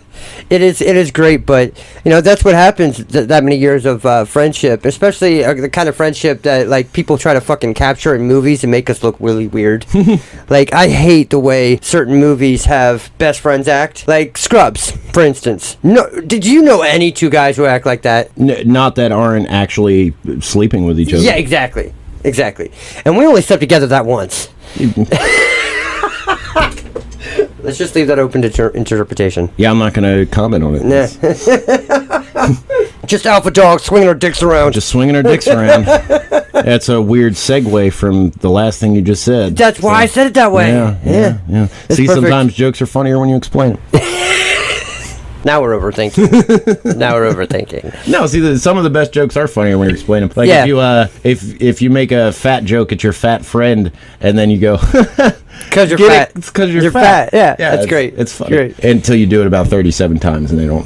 It is great, but that's what happens that many years of friendship, especially the kind of friendship that like people try to fucking capture in movies and make us look really weird. Like I hate the way certain movies have best friends act, like Scrubs, for instance. No, did you know any two guys who act like that? Not that aren't actually sleeping with each other. Yeah, exactly. And we only slept together that once. Let's just leave that open to interpretation. Yeah, I'm not going to comment on it. Nah. Just alpha dogs swinging our dicks around. Just swinging our dicks around. That's a weird segue from the last thing you just said. That's why I said it that way. Yeah. It's See, perfect. sometimes jokes are funnier when you explain it. Now we're overthinking. No, see, some of the best jokes are funnier when you explain them. Like if you make a fat joke at your fat friend, and then you go, because you're fat. It's because you're fat. Yeah, that's great. It's funny. Great. Until you do it about 37 times, and they don't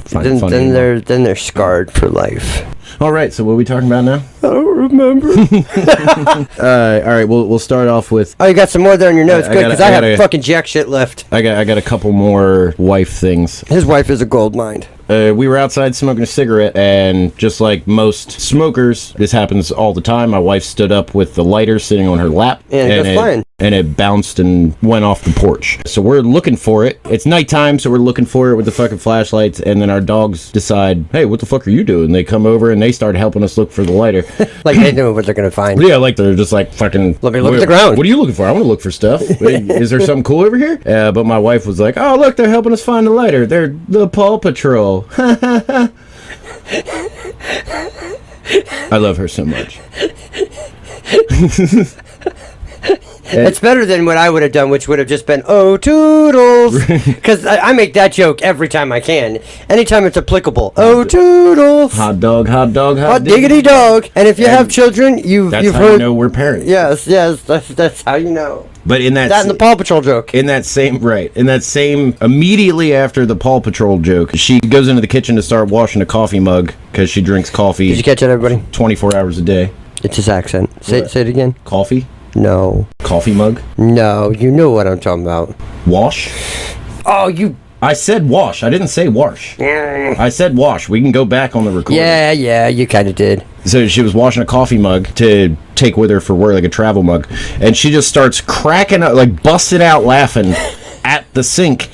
find it funny anymore. Then they're scarred for life. All right, so what are we talking about now? I don't remember. All right, we'll start off with. Oh, you got some more there in your notes. Good, because I have gotta- fucking jack shit left. I got a couple more wife things. His wife is a gold mine. We were outside smoking a cigarette, and just like most smokers, this happens all the time. My wife stood up with the lighter sitting on her lap, And it goes flying. And it bounced and went off the porch. So we're looking for it. It's nighttime, so we're looking for it with the fucking flashlights, and then our dogs decide, hey, what the fuck are you doing? They come over, and they start helping us look for the lighter. Like they know what they're gonna find. Yeah, like they're just like fucking. Let me look at the ground. What are you looking for? I want to look for stuff. Is there something cool over here? But my wife was like, "Oh, look, they're helping us find the lighter. They're the Paw Patrol." I love her so much. It's better than what I would have done, which would have just been, oh, toodles. Because I make that joke every time I can. Anytime it's applicable. Oh, toodles. Hot dog, hot dog, Hot diggity dog. And if you have children, you've That's how heard. you know we're parents. Yes, that's how you know. But in that and the Paw Patrol joke. In that same immediately after the Paw Patrol joke, she goes into the kitchen to start washing a coffee mug because she drinks coffee. Did you catch that, everybody? 24 hours a day. It's his accent. Say it again. Coffee? No. Coffee mug? No, you know what I'm talking about. Wash? Oh, you. I said wash. I didn't say wash. I said wash. We can go back on the recording. Yeah, you kind of did. So she was washing a coffee mug to take with her for work, like a travel mug, and she just starts cracking up, like busted out laughing at the sink.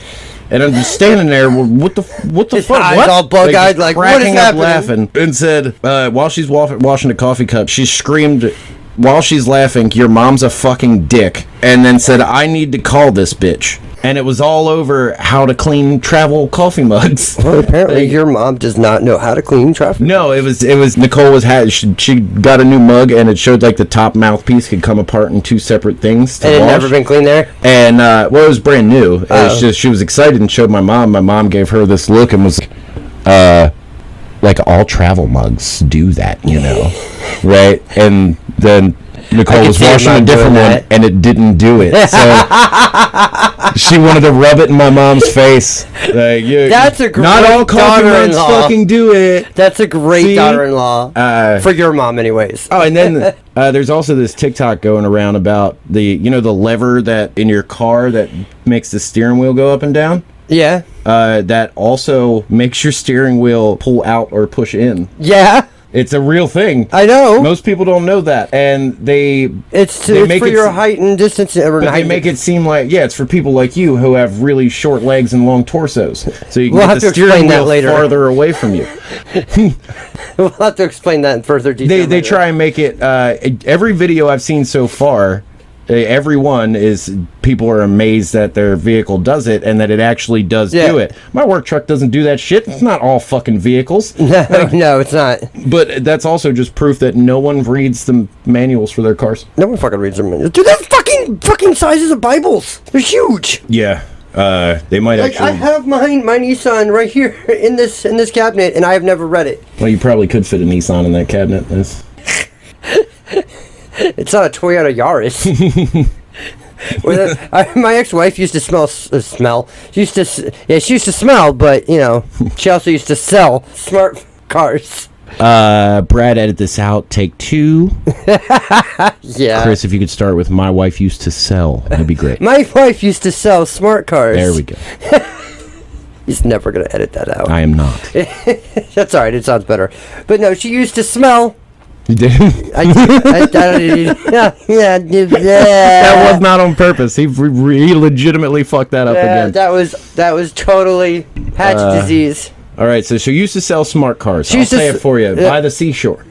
And I'm just standing there. What the His fuck? eyes What? all bug-eyed, like, what is cracking up happening? laughing. And said, while she's washing the coffee cup, she screamed while she's laughing, your mom's a fucking dick, and then said, I need to call this bitch. And it was all over how to clean travel coffee mugs. Well, apparently your mom does not know how to clean travel. No, it was Nicole she got a new mug, and it showed like the top mouthpiece could come apart in two separate things. And it never been cleaned there? And, well, it was brand new. It was just, she was excited and showed my mom. My mom gave her this look and was like, all travel mugs do that, you know? Right? And then Nicole was washing a different one, and it didn't do it. So she wanted to rub it in my mom's face. Like, that's a great not all coffee mugs fucking do it. That's a great daughter-in-law for your mom, anyways. Oh, and then there's also this TikTok going around about the lever that in your car that makes the steering wheel go up and down. Yeah. That also makes your steering wheel pull out or push in. Yeah. It's a real thing. I know. Most people don't know that, and it's for your height and distance. But they make it seem like it's for people like you who have really short legs and long torsos, so you can get the steering wheel farther away from you. We'll have to explain that in further detail. They try and make it. Every video I've seen so far, everyone is people are amazed that their vehicle does it and that it actually does do it. My work truck doesn't do that shit. It's not all fucking vehicles. No, it's not. But that's also just proof that no one reads the manuals for their cars. No one fucking reads their manuals. Dude, they're fucking sizes of Bibles. They're huge. Yeah. They might actually. I have my Nissan right here in this cabinet, and I have never read it. Well, you probably could fit a Nissan in that cabinet. It's not a Toyota Yaris. My ex-wife used to smell. She used to smell, but she also used to sell smart cars. Brad, edit this out. Take 2. Yeah. Chris, if you could start with "My wife used to sell," that'd be great. My wife used to sell smart cars. There we go. He's never gonna edit that out. I am not. That's all right. It sounds better. But no, she used to smell. You did? That was not on purpose. He legitimately fucked that up again. That was totally hatch disease. All right, so she used to sell smart cars. I'll say it for you. By the seashore.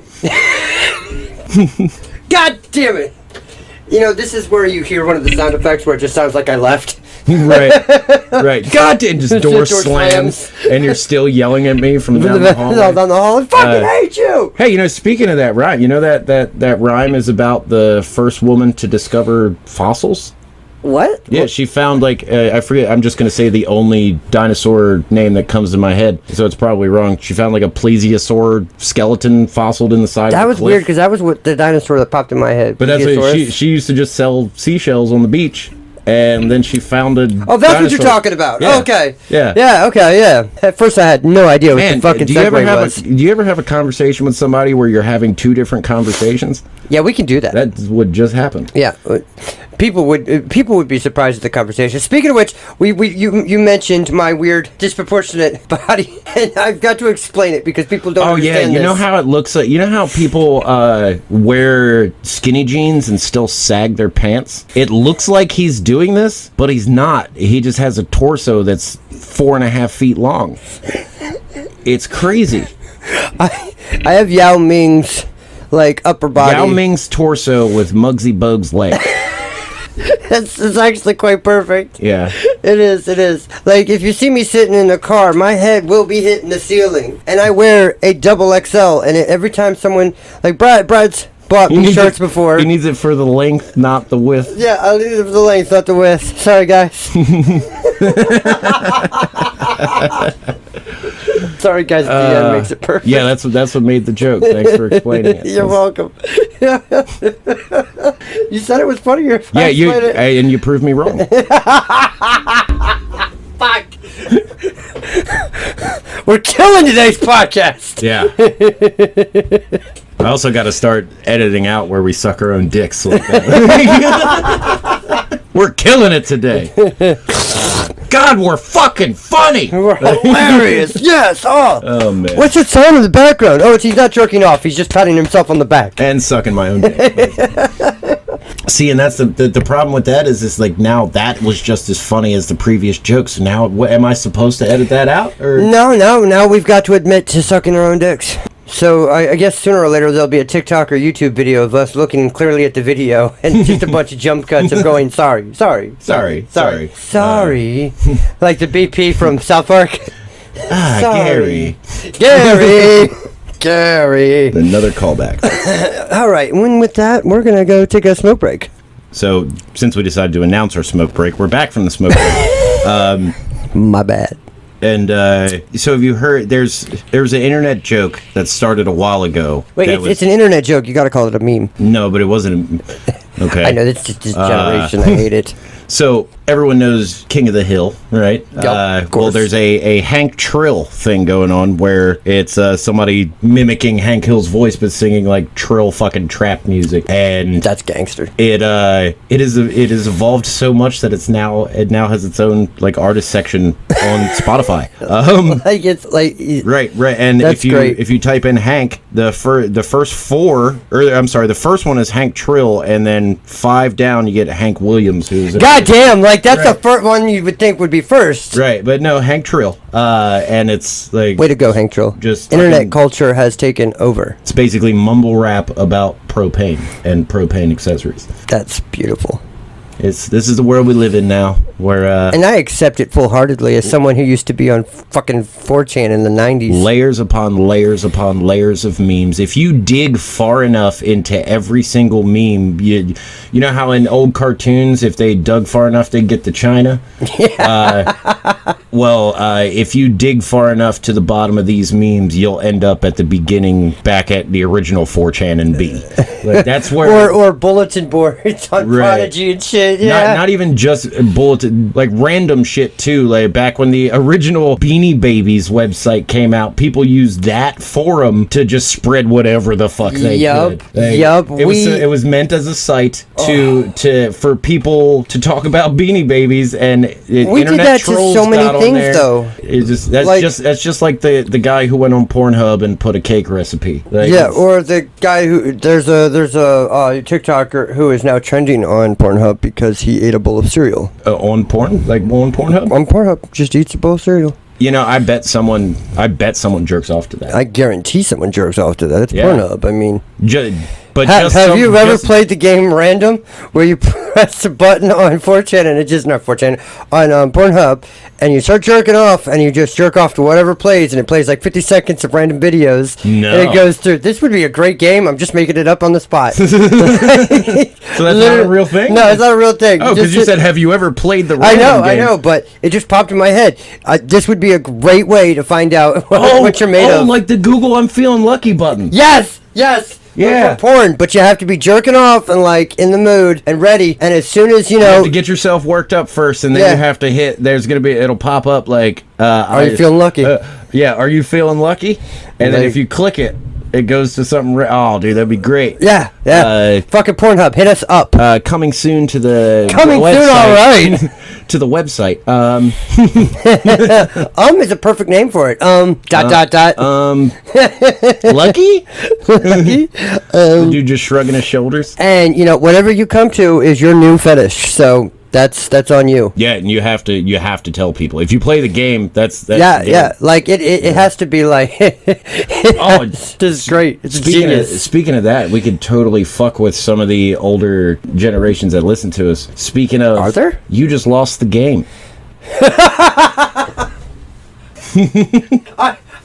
God damn it. This is where you hear one of the sound effects where it just sounds like I left. Right. God damn, just door slams, and you're still yelling at me from down the hall. Down the hall. I fucking hate you. Hey, speaking of that rhyme, that rhyme is about the first woman to discover fossils? What? Yeah, she found, I forget, I'm just going to say the only dinosaur name that comes to my head, so it's probably wrong. She found, a plesiosaur skeleton fossiled in the side of the cliff. That was weird, because that was what the dinosaur that popped in my head. But that's what she used to just sell seashells on the beach. And then she found a Oh, that's dinosaur. What you're talking about. Yeah. Okay. Yeah. Yeah, okay, yeah. At first I had no idea what the fucking segue was. Do you ever have a conversation with somebody where you're having 2 different conversations? Yeah, we can do that. That would just happen. Yeah. People would be surprised at the conversation. Speaking of which, you mentioned my weird disproportionate body, and I've got to explain it because people don't understand this. You know how it looks like. You know how people wear skinny jeans and still sag their pants? It looks like he's doing this, but he's not. He just has a torso that's 4.5 feet long. It's crazy. I have Yao Ming's upper body. Yao Ming's torso with Muggsy Bogues' legs. It's actually quite perfect. Yeah. It is. If you see me sitting in a car, my head will be hitting the ceiling. And I wear a double XL. And every time someone, Brad's bought me shirts before. He needs it for the length, not the width. Yeah, I'll need it for the length, not the width. Sorry, guys. Sorry, guys. The end makes it perfect. Yeah, that's what made the joke. Thanks for explaining it. You're welcome. You said it was funnier. And you proved me wrong. Fuck. We're killing today's podcast. Yeah. I also got to start editing out where we suck our own dicks like that. We're killing it today. God, we're fucking funny. We're hilarious. Yes. Oh, man. What's that sound in the background? Oh, he's not jerking off. He's just patting himself on the back. And sucking my own dick. See, and that's the problem with that is now that was just as funny as the previous jokes. Now, am I supposed to edit that out? Or? No. Now we've got to admit to sucking our own dicks. So I guess sooner or later there'll be a TikTok or YouTube video of us looking clearly at the video and just a bunch of jump cuts of going sorry. Like the BP from South Park. Gary. Gary. Another callback. All right, and with that, we're going to go take a smoke break. So, since we decided to announce our smoke break, we're back from the smoke break. My bad. And so have you heard, there was an internet joke that started a while ago. Wait, it's an internet joke. You got to call it a meme. No, but it wasn't. Okay. I know, that's just this generation. I hate it. So everyone knows King of the Hill, right? Yep, of course. Well, there's a Hank Trill thing going on where it's somebody mimicking Hank Hill's voice but singing like Trill fucking trap music, and That's gangster. it has evolved so much that it now has its own like artist section on Spotify. Like it's like Right, and That's great. if you type in Hank, the first one is Hank Trill, and then 5 down you get Hank Williams, who's God damn, like that's Right. the first one you would think would be first. right, but no, Hank Trill, and it's like Way to go, Hank Trill. Just internet fucking- culture has taken over. it's basically mumble rap about propane and propane accessories. That's beautiful. This is the world we live in now, where And I accept it full-heartedly as someone who used to be on fucking 4chan in the 90s. layers upon layers upon layers of memes. If you dig far enough into every single meme, you know how in old cartoons, if they dug far enough, they'd get to China? If you dig far enough to the bottom of these memes, you'll end up at the beginning, back at the original 4chan and B. Like, that's where... or bulletin boards on Right. Prodigy and shit. Yeah. Not even just bulletin, like random shit too. Like back when the original Beanie Babies website came out, people used that forum to just spread whatever the fuck they Yup, could. Like, yup, It was meant as a site for people to talk about Beanie Babies, and We did internet that to trolls so many got on things, there. though. That's just like the guy who went on Pornhub and put a cake recipe. Like, Yeah, or the guy who there's a TikToker who is now trending on Pornhub because he ate a bowl of cereal. on Pornhub. On Pornhub, just eats a bowl of cereal. You know, I bet someone jerks off to that. I guarantee someone jerks off to that. It's Yeah. Pornhub. I mean, have you ever played the game Random, where you press a button on 4chan and it just not 4chan on Pornhub, and you start jerking off, and you just jerk off to whatever plays, and it plays like 50 seconds of random videos, No. and it goes through. This would be a great game. I'm just making it up on the spot. So that's not a real thing? No, it's not a real thing. Oh, because you said, have you ever played the I random game? I know, but it just popped in my head. This would be a great way to find out what you're made of. like the Google I'm feeling lucky button. Yes. Yeah. For porn, but you have to be jerking off and like in the mood and ready. And as soon as you You know, have to get yourself worked up first, and then Yeah. you have to hit. It'll pop up like, are you feeling lucky? Yeah, are you feeling lucky? And then Like- if you click it, it goes to something. Oh, dude, that'd be great. Yeah. Fucking Pornhub, hit us up. Coming soon to the Coming soon, all right. To the website. Is a perfect name for it. Lucky? Lucky. The dude just shrugging his shoulders. And whatever you come to is your new fetish. So that's on you. Yeah, and you have to tell people if you play the game. That's Yeah. Like it has to be like. This is great. It's genius. Speaking of that, we could totally fuck with some of the older generations that listen to us. Speaking of, Are there? You just lost the game.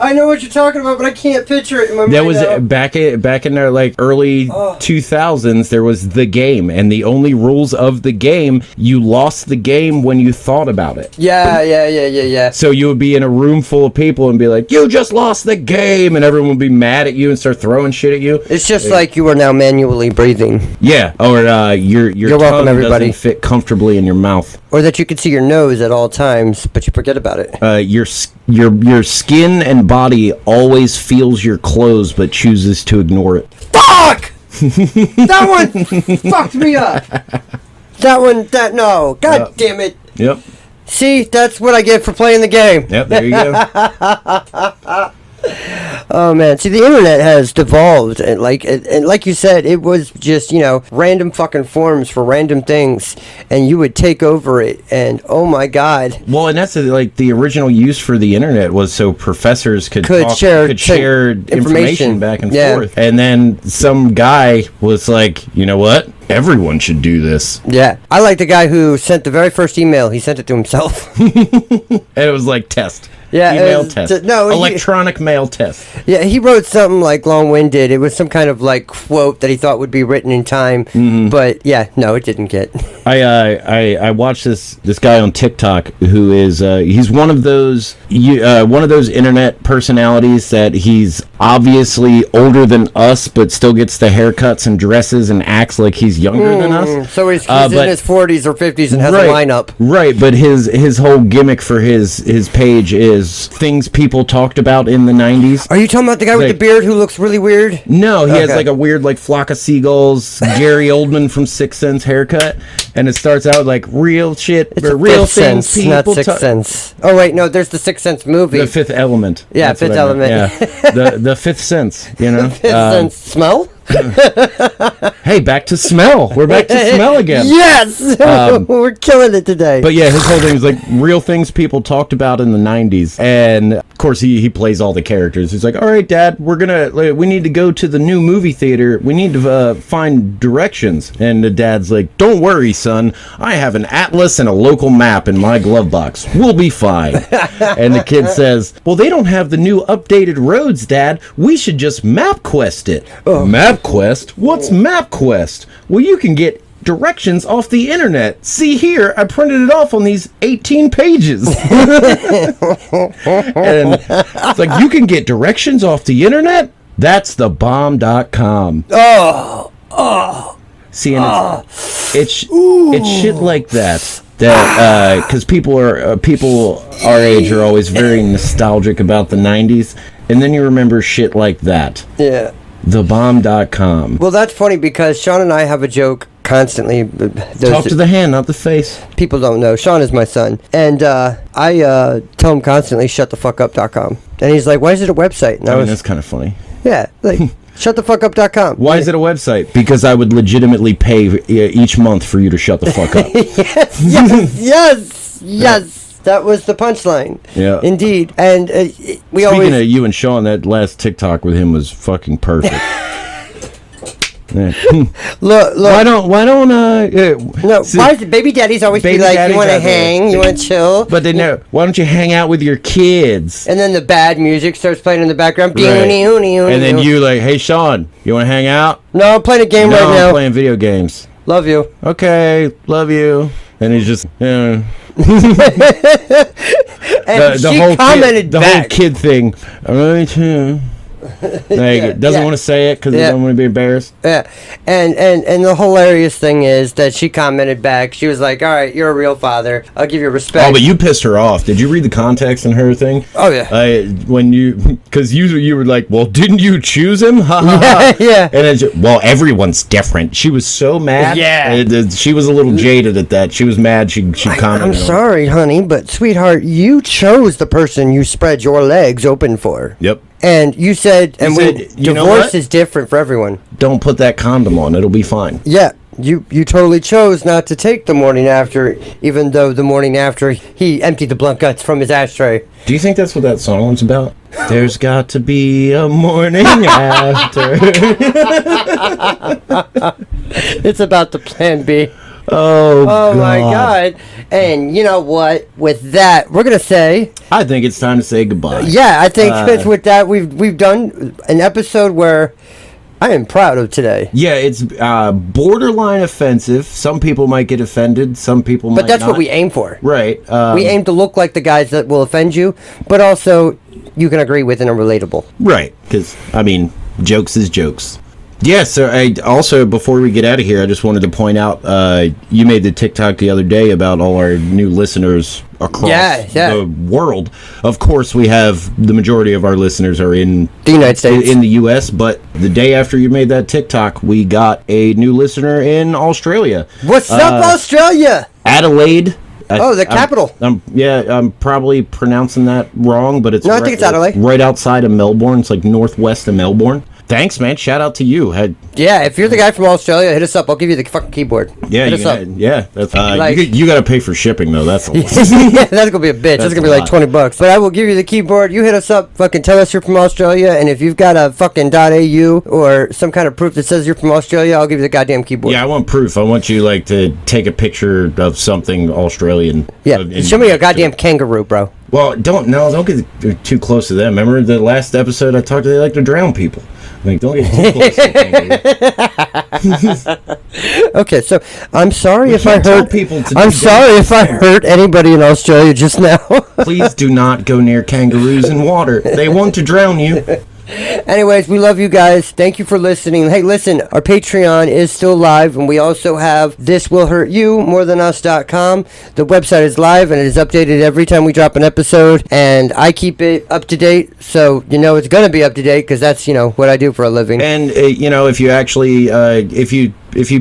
I know what you're talking about, but I can't picture it in my mind. That was now. back in their like early 2000s. There was the game, and the only rules of the game, you lost the game when you thought about it. Yeah. So you would be in a room full of people and be like, "You just lost the game," and everyone would be mad at you and start throwing shit at you. It's just like you are now manually breathing, Yeah, or your You're tongue welcome, everybody. doesn't fit comfortably in your mouth. or that you can see your nose at all times, but you forget about it. Your skin and body always feels your clothes but chooses to ignore it. Fuck! That one fucked me up. No. God damn it. Yep. See, that's what I get for playing the game. Yep, there you go. Oh man, see, the internet has devolved, and like you said, it was just random fucking forums for random things, and you would take over it, and oh my god. Well, and that's like the original use for the internet was so professors could share information back and forth, and then some guy was like, you know what? Everyone should do this. Yeah, I like the guy who sent the very first email. He sent it to himself, and it was like test. Yeah, email test. Electronic mail test. Yeah, he wrote something like long-winded. It was some kind of like quote that he thought would be written in time. Mm-hmm. But yeah, no, it didn't get. I watched this guy on TikTok who is he's one of those internet personalities that he's obviously older than us, but still gets the haircuts and dresses and acts like he's younger than us. So he's in his 40s or 50s and has a lineup. Right, but his whole gimmick for his page is things people talked about in the 90s. Are you talking about the guy with the beard who looks really weird? No, he has like a weird like flock of seagulls, Gary Oldman from Sixth Sense haircut, and it starts out like real shit, it's real things Sense, not Sixth Sense. Oh wait, no, there's the Sixth Sense movie. The Fifth Element. Yeah, that's Fifth Element. Yeah, the Fifth Sense. The Fifth Sense. Smell? Hey, back to smell. We're back to smell again. Yes, we're killing it today. But yeah, his whole thing is like real things people talked about in the 90s, and of course he plays all the characters. He's like, all right, Dad, we need to go to the new movie theater. We need to find directions. And the dad's like, don't worry, son. I have an atlas and a local map in my glove box. We'll be fine. And the kid says, well, they don't have the new updated roads, Dad. We should just MapQuest it. MapQuest? What's MapQuest? Well, you can get directions off the internet. See here, I printed it off on these 18 pages. And it's like, you can get directions off the internet? That's thebomb.com. See, and it's shit like that because people our age are always very nostalgic about the 90s, and then you remember shit like that. Yeah. Thebomb.com. Well, that's funny because Sean and I have a joke constantly. Talk to the hand, not the face. People don't know. Sean is my son. And I tell him constantly, shutthefuckup.com. And he's like, why is it a website? And that's kind of funny. Yeah, like, shutthefuckup.com. Why is it a website? Because I would legitimately pay each month for you to shut the fuck up. Yes. That was the punchline. Yeah. Indeed. And Speaking of you and Sean, that last TikTok with him was fucking perfect. Yeah. Look. Why don't why does baby daddies always be like, you want to hang, you want to chill? But they know, why don't you hang out with your kids? And then the bad music starts playing in the background. Right. And then you like, hey Sean, you want to hang out? No, I'm playing a game right now. I'm playing video games. Love you. Okay, love you. And he's just, and the she whole commented the back. whole kid thing. I really too. Doesn't want to say it because he doesn't want to be embarrassed. Yeah, and the hilarious thing is that she commented back. She was like, "All right, you're a real father. I'll give you respect." Oh, but you pissed her off. Did you read the context in her thing? Oh yeah. Because you were like, "Well, didn't you choose him?" Yeah. And well, everyone's different. She was so mad. Yeah. She was a little jaded at that. She was mad. She commented. I'm sorry, honey, but sweetheart, you chose the person you spread your legs open for. Yep. And you said, divorce is different for everyone. Don't put that condom on. It'll be fine. Yeah. You totally chose not to take the morning after, even though the morning after he emptied the blunt guts from his ashtray. Do you think that's what that song was about? There's got to be a morning after. It's about the plan B. Oh my God. And you know what? With that, we're going to say... I think it's time to say goodbye. Yeah, I think with that, we've done an episode where I am proud of today. Yeah, it's borderline offensive. Some people might get offended. Some people might not. But that's what we aim for. Right. We aim to look like the guys that will offend you, but also you can agree with and are relatable. Right. Because, jokes is jokes. Yeah, so also, before we get out of here, I just wanted to point out, you made the TikTok the other day about all our new listeners across the world. Of course, we have the majority of our listeners are in the United States, in the U.S., but the day after you made that TikTok, we got a new listener in Australia. What's up, Australia? Adelaide. the capital. I'm probably pronouncing that wrong, but it's No, I think it's Adelaide. right outside of Melbourne. It's like northwest of Melbourne. Thanks, man. Shout out to you. Yeah, if you're the guy from Australia, hit us up. I'll give you the fucking keyboard. Yeah, hit us up. Yeah. That's, you got to pay for shipping though. That's a lot. Yeah, that's gonna be a bitch. That's gonna be like $20. But I will give you the keyboard. You hit us up. Fucking tell us you're from Australia, and if you've got a fucking .au or some kind of proof that says you're from Australia, I'll give you the goddamn keyboard. Yeah, I want proof. I want you like to take a picture of something Australian. Yeah, show me a goddamn kangaroo, bro. Well, don't get too close to them. Remember the last episode I talked to? They like to drown people. Like, don't get too close to kangaroos. Okay, so I'm sorry if I hurt people. I'm sorry if I hurt anybody in Australia just now. Please do not go near kangaroos in water. They want to drown you. Anyways, we love you guys. Thank you for listening. Hey, listen, our Patreon is still live, and we also have thiswillhurtyou.morethanus.com. The website is live, and it is updated every time we drop an episode, and I keep it up to date, so you know it's going to be up to date, because that's, you know, what I do for a living. And, you know, if you actually, if you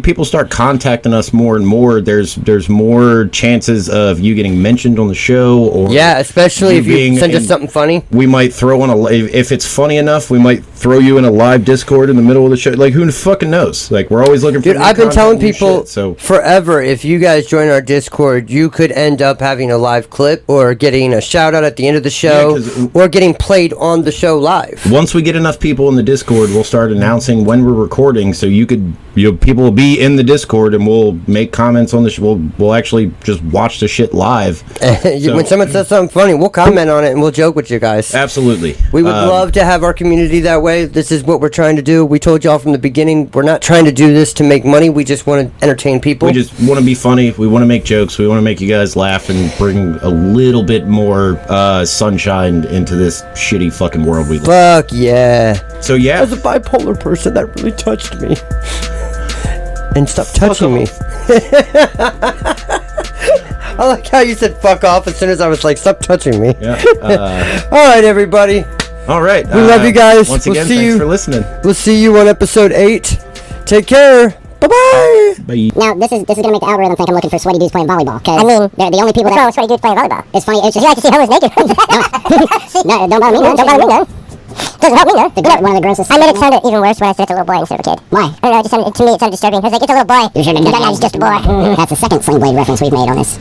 people start contacting us more and more, there's more chances of you getting mentioned on the show, or yeah, especially if you send us something funny. We might throw in if it's funny enough, we might throw you in a live Discord in the middle of the show. Like, who fucking knows? Like, we're always looking for. Dude, I've been telling people so forever, if you guys join our Discord, you could end up having a live clip or getting a shout out at the end of the show, or getting played on the show live. Once we get enough people in the Discord, we'll start announcing when we're recording, so people will be in the Discord, and we'll make comments on the show. We'll actually just watch the shit live. When someone says something funny, we'll comment on it and we'll joke with you guys. Absolutely. We would love to have our community that way. This is what we're trying to do. We told y'all from the beginning, we're not trying to do this to make money. We just want to entertain people. We just want to be funny. We want to make jokes. We want to make you guys laugh and bring a little bit more sunshine into this shitty fucking world we live. Fuck yeah. So yeah. As a bipolar person, that really touched me. And stop touching me. I like how you said fuck off as soon as I was like, stop touching me. Yeah. All right, everybody. All right. We love you guys. Once again, thanks for listening. We'll see you on episode 8. Take care. Bye-bye. Bye. Now, this is going to make the algorithm think I'm looking for sweaty dudes playing volleyball. I mean, they're the only people that... sweaty dudes playing volleyball? It's funny. It's just... You like to see hoes naked. No, don't bother me, man. Don't bother me, man. Doesn't help me, no. One of the grossest. I made it sound even worse when I said it's a little boy instead of a kid. Why? I don't know, to me it sounded disturbing. I was like, it's a little boy. You should have done that. He's just a boy. That's the second Sling Blade reference we've made on this.